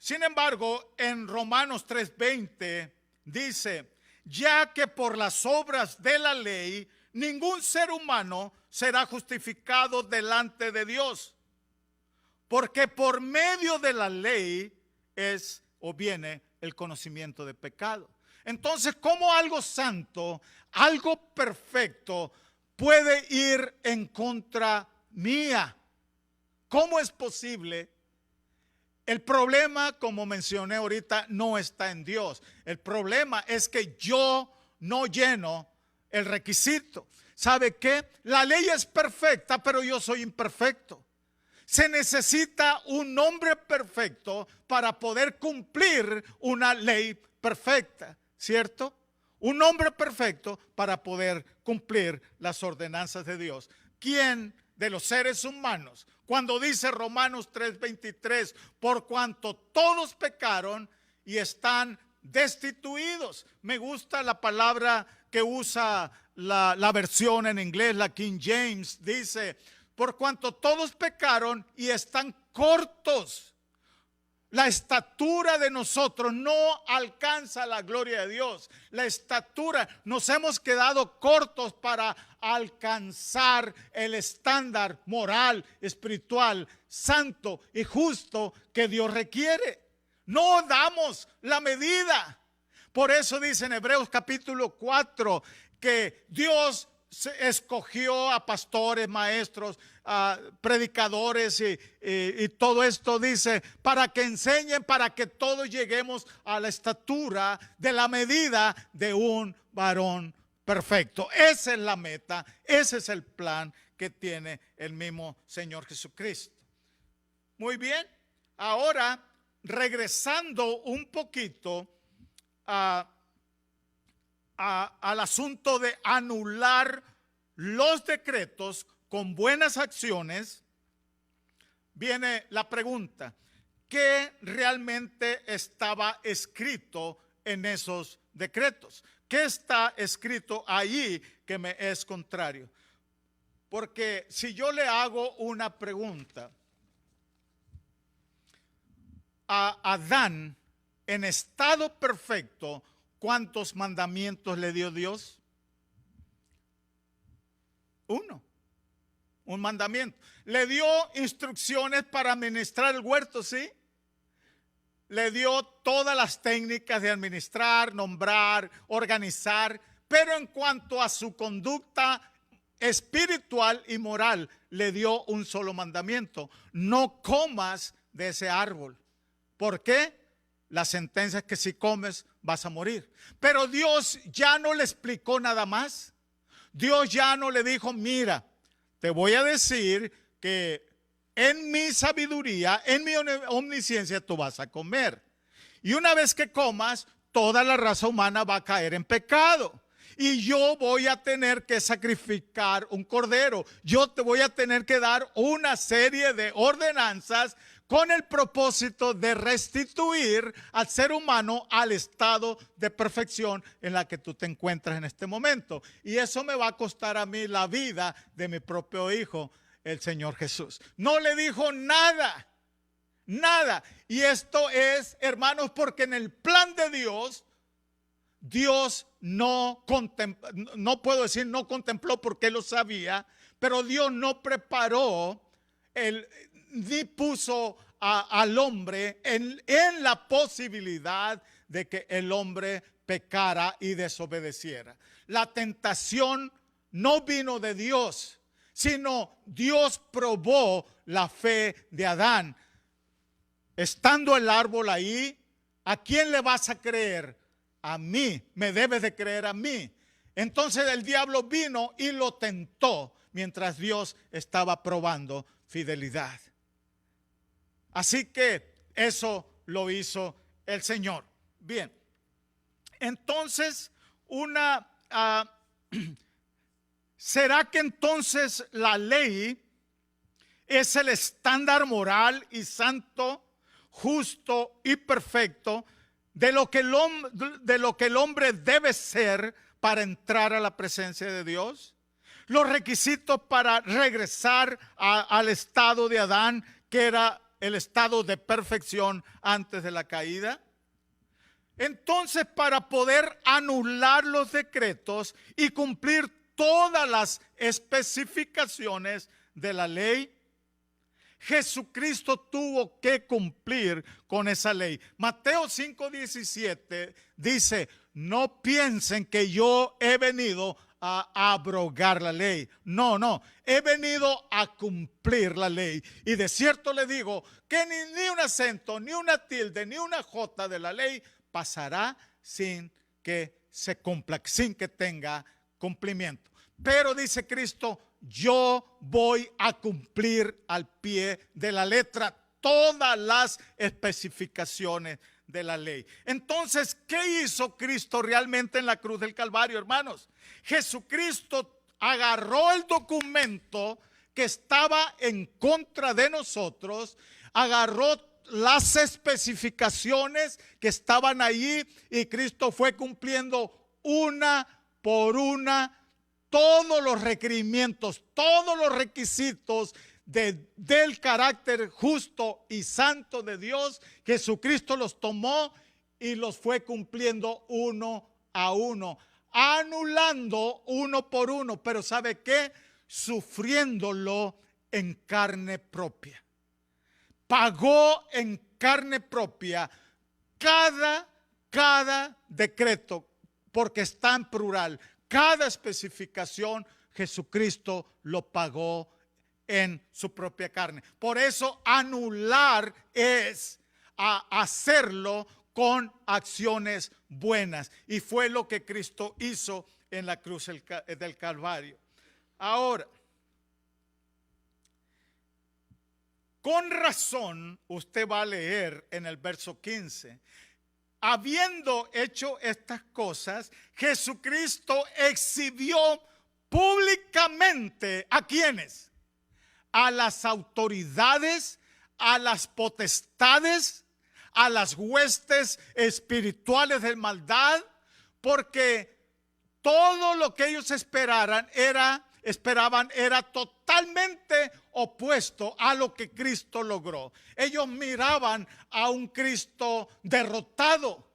Sin embargo, en Romanos 3:20 dice: ya que por las obras de la ley ningún ser humano será justificado delante de Dios, porque por medio de la ley es o viene el conocimiento de pecado. Entonces, ¿cómo algo santo, algo perfecto puede ir en contra mía? ¿Cómo es posible? El problema, como mencioné ahorita, no está en Dios. El problema es que yo no lleno el requisito. ¿Sabe qué? La ley es perfecta, pero yo soy imperfecto. Se necesita un hombre perfecto para poder cumplir una ley perfecta, ¿cierto? Un hombre perfecto para poder cumplir las ordenanzas de Dios. ¿Quién de los seres humanos, cuando dice Romanos 3:23, por cuanto todos pecaron y están destituidos? Me gusta la palabra que usa la versión en inglés, la King James, dice: por cuanto todos pecaron y están cortos. La estatura de nosotros no alcanza la gloria de Dios. La estatura, nos hemos quedado cortos para alcanzar el estándar moral, espiritual, santo y justo que Dios requiere. No damos la medida. Por eso dice en Hebreos capítulo 4 que Dios escogió a pastores, maestros, a predicadores y todo esto, dice, para que enseñen, para que todos lleguemos a la estatura de la medida de un varón perfecto. Esa es la meta, ese es el plan que tiene el mismo Señor Jesucristo. Muy bien, ahora regresando un poquito al asunto de anular los decretos con buenas acciones, viene la pregunta: ¿qué realmente estaba escrito en esos decretos? ¿Qué está escrito allí que me es contrario? Porque si yo le hago una pregunta a Adán en estado perfecto, ¿cuántos mandamientos le dio Dios? Uno. Un mandamiento. Le dio instrucciones para administrar el huerto, ¿sí? Le dio todas las técnicas de administrar, nombrar, organizar, pero en cuanto a su conducta espiritual y moral, le dio un solo mandamiento: no comas de ese árbol. ¿Por qué? La sentencia es que si comes vas a morir. Pero Dios ya no le explicó nada más. Dios ya no le dijo: mira, te voy a decir que en mi sabiduría, en mi omnisciencia tú vas a comer. Y una vez que comas, toda la raza humana va a caer en pecado. Y yo voy a tener que sacrificar un cordero. Yo te voy a tener que dar una serie de ordenanzas con el propósito de restituir al ser humano al estado de perfección en la que tú te encuentras en este momento. Y eso me va a costar a mí la vida de mi propio hijo, el Señor Jesús. No le dijo nada, nada. Y esto es, hermanos, porque en el plan de Dios, Dios no puedo decir no contempló porque Él lo sabía, pero Dios no preparó ni puso al hombre en la posibilidad de que el hombre pecara y desobedeciera. La tentación no vino de Dios, sino Dios probó la fe de Adán. Estando el árbol ahí, ¿a quién le vas a creer? A mí, me debes de creer a mí. Entonces el diablo vino y lo tentó mientras Dios estaba probando fidelidad. Así que eso lo hizo el Señor. Bien, entonces ¿será que entonces la ley es el estándar moral y santo, justo y perfecto de lo que el hombre debe ser para entrar a la presencia de Dios? Los requisitos para regresar al estado de Adán, que era el estado de perfección antes de la caída. Entonces, para poder anular los decretos y cumplir todas las especificaciones de la ley, Jesucristo tuvo que cumplir con esa ley. Mateo 5:17 dice: no piensen que yo he venido a abrogar la ley. No, he venido a cumplir la ley. Y de cierto le digo que ni un acento, ni una tilde, ni una jota de la ley pasará sin que se cumpla, sin que tenga cumplimiento. Pero dice Cristo: yo voy a cumplir al pie de la letra todas las especificaciones de la ley. Entonces, ¿qué hizo Cristo realmente en la cruz del Calvario, hermanos? Jesucristo agarró el documento que estaba en contra de nosotros, agarró las especificaciones que estaban allí y Cristo fue cumpliendo una por una todos los requerimientos, todos los requisitos del carácter justo y santo de Dios, Jesucristo los tomó y los fue cumpliendo uno a uno, anulando uno por uno, pero ¿sabe qué? Sufriéndolo en carne propia. Pagó en carne propia cada decreto, porque está en plural, cada especificación Jesucristo lo pagó en su propia carne. Por eso anular es hacerlo con acciones buenas. Y fue lo que Cristo hizo en la cruz del Calvario. Ahora, con razón, usted va a leer en el verso 15. Habiendo hecho estas cosas, Jesucristo exhibió públicamente ¿a quiénes? A las autoridades, a las potestades, a las huestes espirituales de maldad, porque todo lo que ellos esperaban era totalmente opuesto a lo que Cristo logró. Ellos miraban a un Cristo derrotado,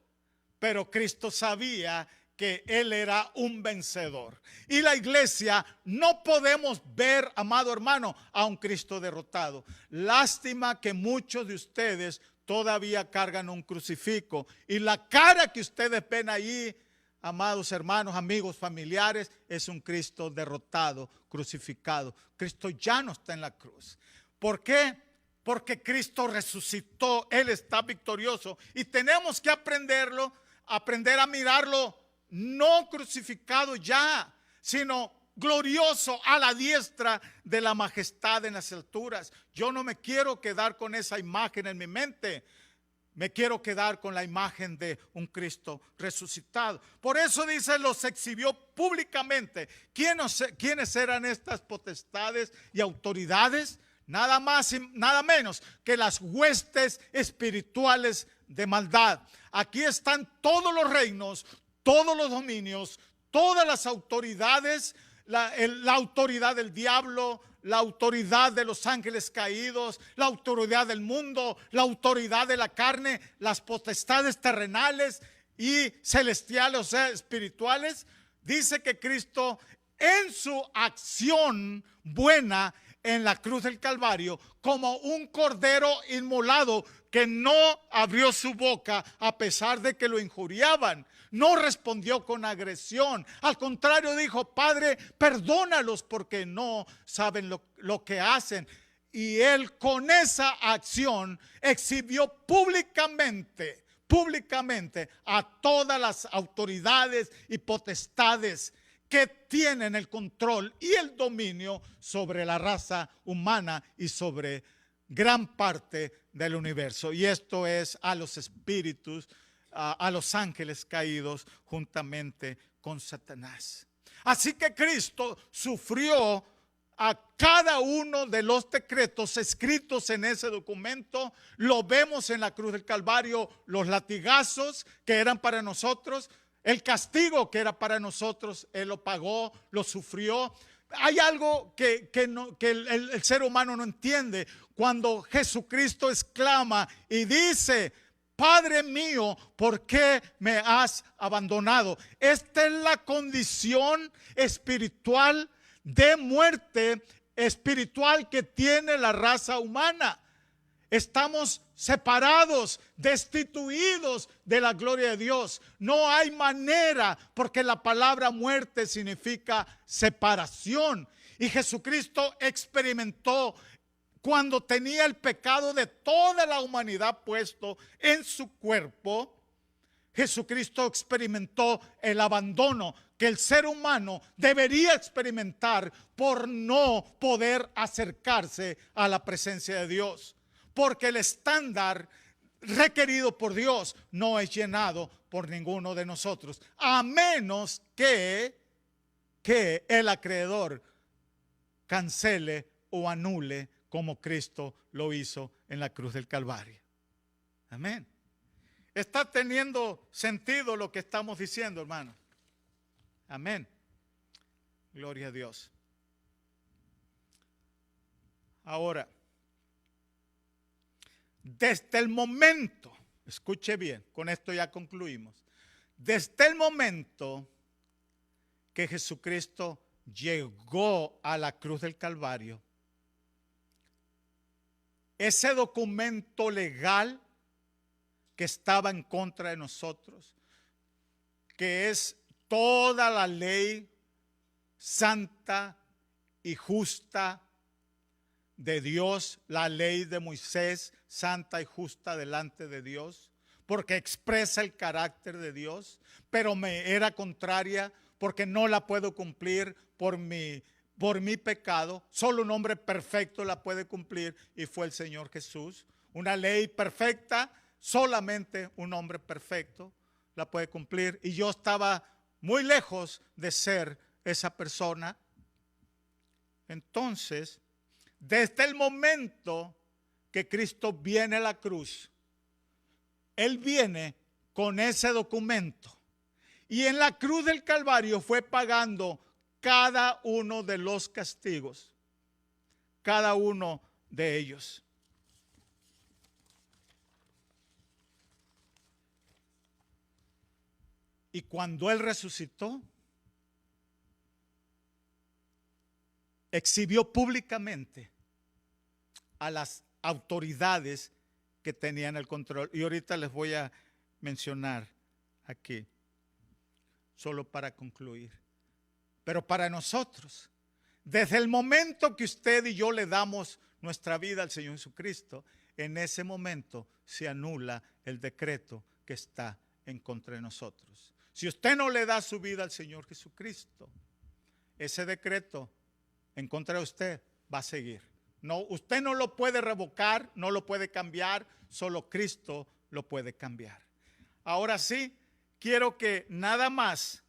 pero Cristo sabía que Él era un vencedor. Y la iglesia no podemos ver, amado hermano, a un Cristo derrotado. Lástima que muchos de ustedes todavía cargan un crucifijo, y la cara que ustedes ven allí, amados hermanos, amigos, familiares, es un Cristo derrotado, crucificado. Cristo ya no está en la cruz. ¿Por qué? Porque Cristo resucitó, Él está victorioso, y tenemos que aprender a mirarlo no crucificado ya, sino glorioso a la diestra de la majestad en las alturas. Yo no me quiero quedar con esa imagen en mi mente. Me quiero quedar con la imagen de un Cristo resucitado. Por eso dice, los exhibió públicamente. ¿Quiénes eran estas potestades y autoridades? Nada más y nada menos que las huestes espirituales de maldad. Aquí están todos los reinos, todos los dominios, todas las autoridades, la autoridad del diablo, la autoridad de los ángeles caídos, la autoridad del mundo, la autoridad de la carne, las potestades terrenales y celestiales, o sea, espirituales. Dice que Cristo, en su acción buena en la cruz del Calvario, como un cordero inmolado que no abrió su boca a pesar de que lo injuriaban, no respondió con agresión. Al contrario, dijo: Padre, perdónalos porque no saben lo que hacen. Y Él con esa acción exhibió públicamente a todas las autoridades y potestades que tienen el control y el dominio sobre la raza humana y sobre gran parte del universo. Y esto es a los espíritus, a los ángeles caídos juntamente con Satanás. Así que Cristo sufrió a cada uno de los decretos escritos en ese documento. Lo vemos en la cruz del Calvario, los latigazos que eran para nosotros, el castigo que era para nosotros, Él lo pagó, lo sufrió. Hay algo que el ser humano no entiende. Cuando Jesucristo exclama y dice: Padre mío, ¿por qué me has abandonado? Esta es la condición espiritual de muerte espiritual que tiene la raza humana. Estamos separados, destituidos de la gloria de Dios. No hay manera, porque la palabra muerte significa separación. Y Jesucristo experimentó, cuando tenía el pecado de toda la humanidad puesto en su cuerpo, Jesucristo experimentó el abandono que el ser humano debería experimentar por no poder acercarse a la presencia de Dios. Porque el estándar requerido por Dios no es llenado por ninguno de nosotros, a menos que el acreedor cancele o anule, como Cristo lo hizo en la cruz del Calvario. Amén. ¿Está teniendo sentido lo que estamos diciendo, hermano? Amén. Gloria a Dios. Ahora, desde el momento, escuche bien, con esto ya concluimos. Desde el momento que Jesucristo llegó a la cruz del Calvario, ese documento legal que estaba en contra de nosotros, que es toda la ley santa y justa de Dios, la ley de Moisés, santa y justa delante de Dios, porque expresa el carácter de Dios, pero me era contraria porque no la puedo cumplir por mi pecado. Solo un hombre perfecto la puede cumplir y fue el Señor Jesús. Una ley perfecta, solamente un hombre perfecto la puede cumplir. Y yo estaba muy lejos de ser esa persona. Entonces, desde el momento que Cristo viene a la cruz, Él viene con ese documento. Y en la cruz del Calvario fue pagando cada uno de los castigos, cada uno de ellos. Y cuando Él resucitó, exhibió públicamente a las autoridades que tenían el control. Y ahorita les voy a mencionar aquí, solo para concluir. Pero para nosotros, desde el momento que usted y yo le damos nuestra vida al Señor Jesucristo, en ese momento se anula el decreto que está en contra de nosotros. Si usted no le da su vida al Señor Jesucristo, ese decreto en contra de usted va a seguir. No, usted no lo puede revocar, no lo puede cambiar, solo Cristo lo puede cambiar. Ahora sí, quiero que nada más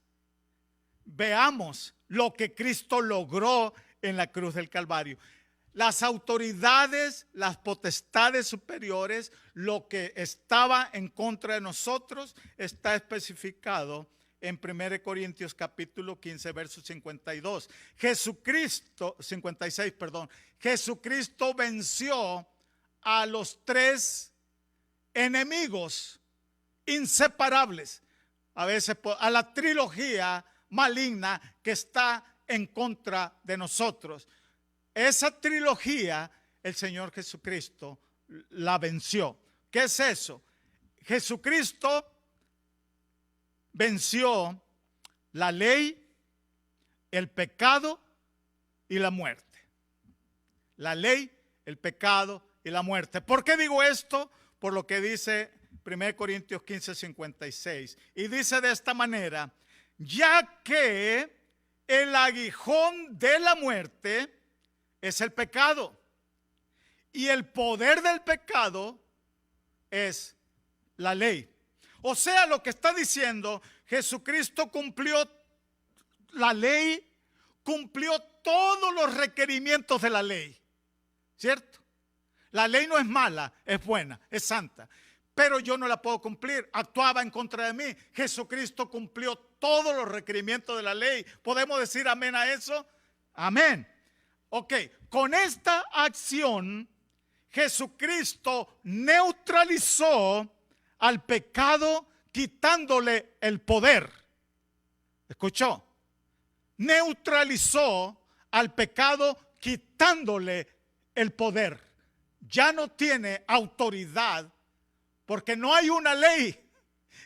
veamos lo que Cristo logró en la cruz del Calvario. Las autoridades, las potestades superiores, lo que estaba en contra de nosotros está especificado en 1 Corintios capítulo 15, verso 52. 56, perdón. Jesucristo venció a los tres enemigos inseparables, a veces a la trilogía maligna que está en contra de nosotros. Esa trilogía el Señor Jesucristo la venció. ¿Qué es eso? Jesucristo venció la ley, el pecado y la muerte. La ley, el pecado y la muerte. ¿Por qué digo esto? Por lo que dice 1 Corintios 15, 56. Y dice de esta manera: ya que el aguijón de la muerte es el pecado, y el poder del pecado es la ley. O sea, lo que está diciendo, Jesucristo cumplió la ley, cumplió todos los requerimientos de la ley, ¿cierto? La ley no es mala, es buena, es santa, pero yo no la puedo cumplir, actuaba en contra de mí. Jesucristo cumplió todos los requerimientos de la ley. ¿Podemos decir amén a eso? Amén. Ok, con esta acción, Jesucristo neutralizó al pecado quitándole el poder. ¿Escuchó? Neutralizó al pecado quitándole el poder. Ya no tiene autoridad porque no hay una ley.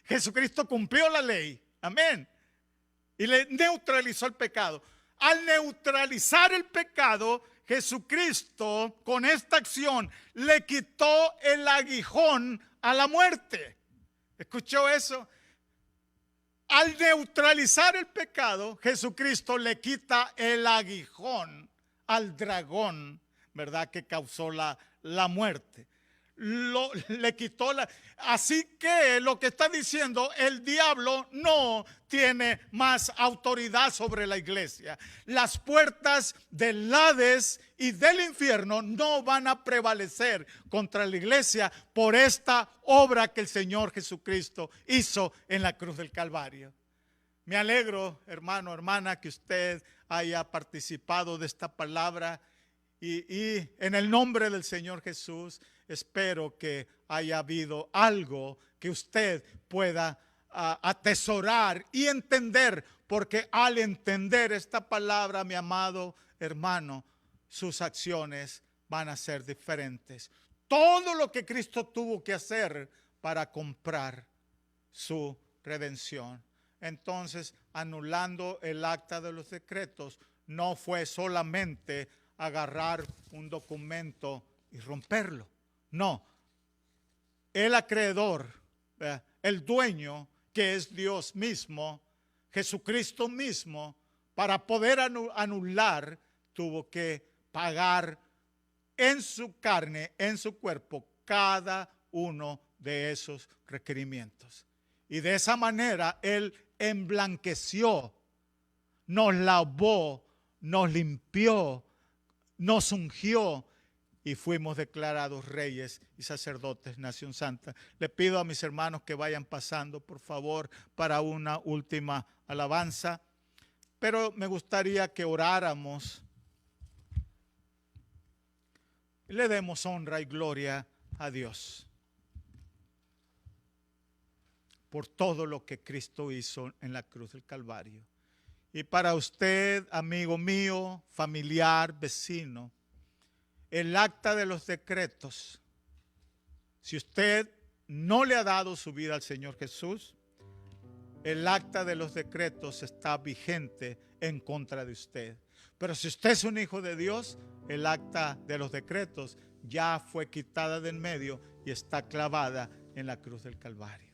Jesucristo cumplió la ley. Amén. Y le neutralizó el pecado. Al neutralizar el pecado, Jesucristo con esta acción le quitó el aguijón a la muerte. ¿Escuchó eso? Al neutralizar el pecado, Jesucristo le quita el aguijón al dragón, ¿verdad? Que causó la muerte. Le quitó así que lo que está diciendo, el diablo no tiene más autoridad sobre la iglesia. Las puertas del Hades y del infierno no van a prevalecer contra la iglesia por esta obra que el Señor Jesucristo hizo en la cruz del Calvario. Me alegro, hermano, hermana, que usted haya participado de esta palabra Y en el nombre del Señor Jesús, espero que haya habido algo que usted pueda atesorar y entender, porque al entender esta palabra, mi amado hermano, sus acciones van a ser diferentes. Todo lo que Cristo tuvo que hacer para comprar su redención. Entonces, anulando el acta de los decretos, no fue solamente agarrar un documento y romperlo. No, el acreedor, el dueño, que es Dios mismo, Jesucristo mismo, para poder anular, tuvo que pagar en su carne, en su cuerpo, cada uno de esos requerimientos. Y de esa manera Él emblanqueció, nos lavó, nos limpió, nos ungió y fuimos declarados reyes y sacerdotes, nación santa. Le pido a mis hermanos que vayan pasando, por favor, para una última alabanza. Pero me gustaría que oráramos y le demos honra y gloria a Dios por todo lo que Cristo hizo en la cruz del Calvario. Y para usted, amigo mío, familiar, vecino, el acta de los decretos, si usted no le ha dado su vida al Señor Jesús, el acta de los decretos está vigente en contra de usted. Pero si usted es un hijo de Dios, el acta de los decretos ya fue quitada de en medio y está clavada en la cruz del Calvario.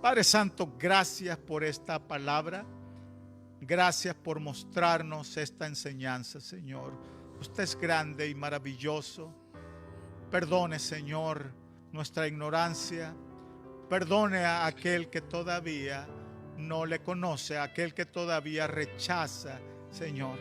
Padre Santo, gracias por esta palabra. Gracias por mostrarnos esta enseñanza, Señor. Usted es grande y maravilloso. Perdone, Señor, nuestra ignorancia. Perdone a aquel que todavía no le conoce, a aquel que todavía rechaza, Señor.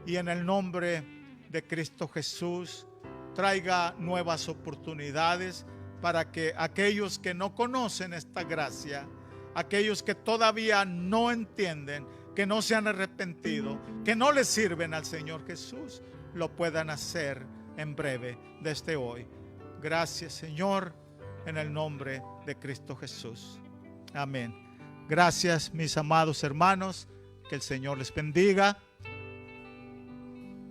Y en el nombre de Cristo Jesús, traiga nuevas oportunidades para que aquellos que no conocen esta gracia, aquellos que todavía no entienden, que no se han arrepentido, que no le sirven al Señor Jesús, lo puedan hacer en breve desde hoy. Gracias, Señor, en el nombre de Cristo Jesús. Amén. Gracias, mis amados hermanos. Que el Señor les bendiga.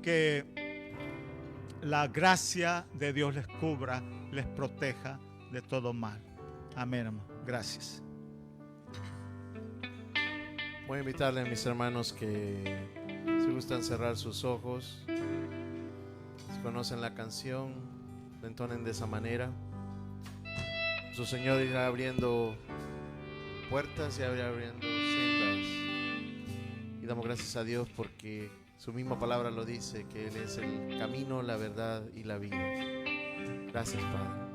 Que la gracia de Dios les cubra, les proteja de todo mal. Amén, hermano. Gracias. Voy a invitarle a mis hermanos que si gustan cerrar sus ojos, si conocen la canción, la entonen de esa manera. Su Señor irá abriendo puertas y irá abriendo sendas. Y damos gracias a Dios porque su misma palabra lo dice, que Él es el camino, la verdad y la vida. Gracias, Padre.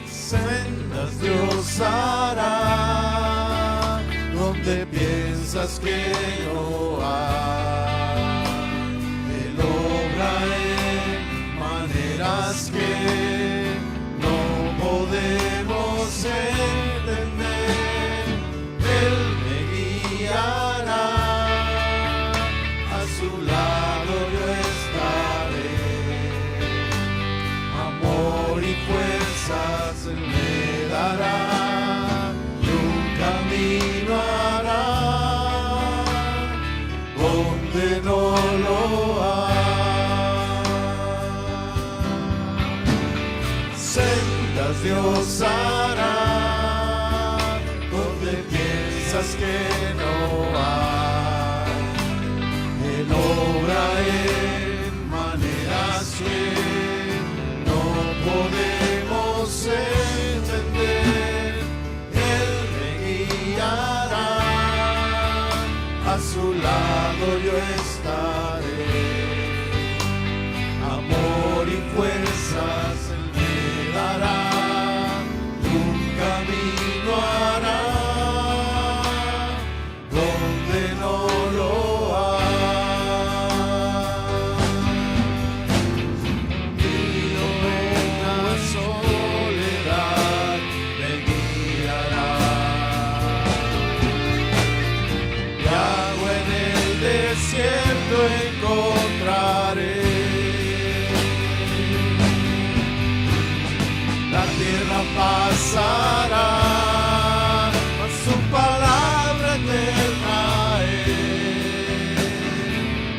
Sendas Dios hará donde piensas que no hay. Él obra en maneras que no podemos entender. Él me guiará, a su lado yo estaré. Amor y fuerzas Él me dará, y un camino hará donde no lo hay. Sendas Dios hará donde piensas que no hay. lado yo estaré. Amor y fuerzas Él me dará, un camino hará donde no lo hay. Y no venga soledad me guiará, y agua en el desierto encontraré. La tierra pasará, mas su palabra eterna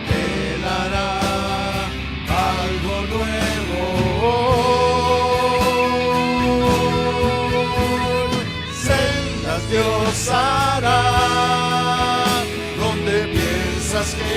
Él hará algo nuevo. Sendas Dios hará donde piensas que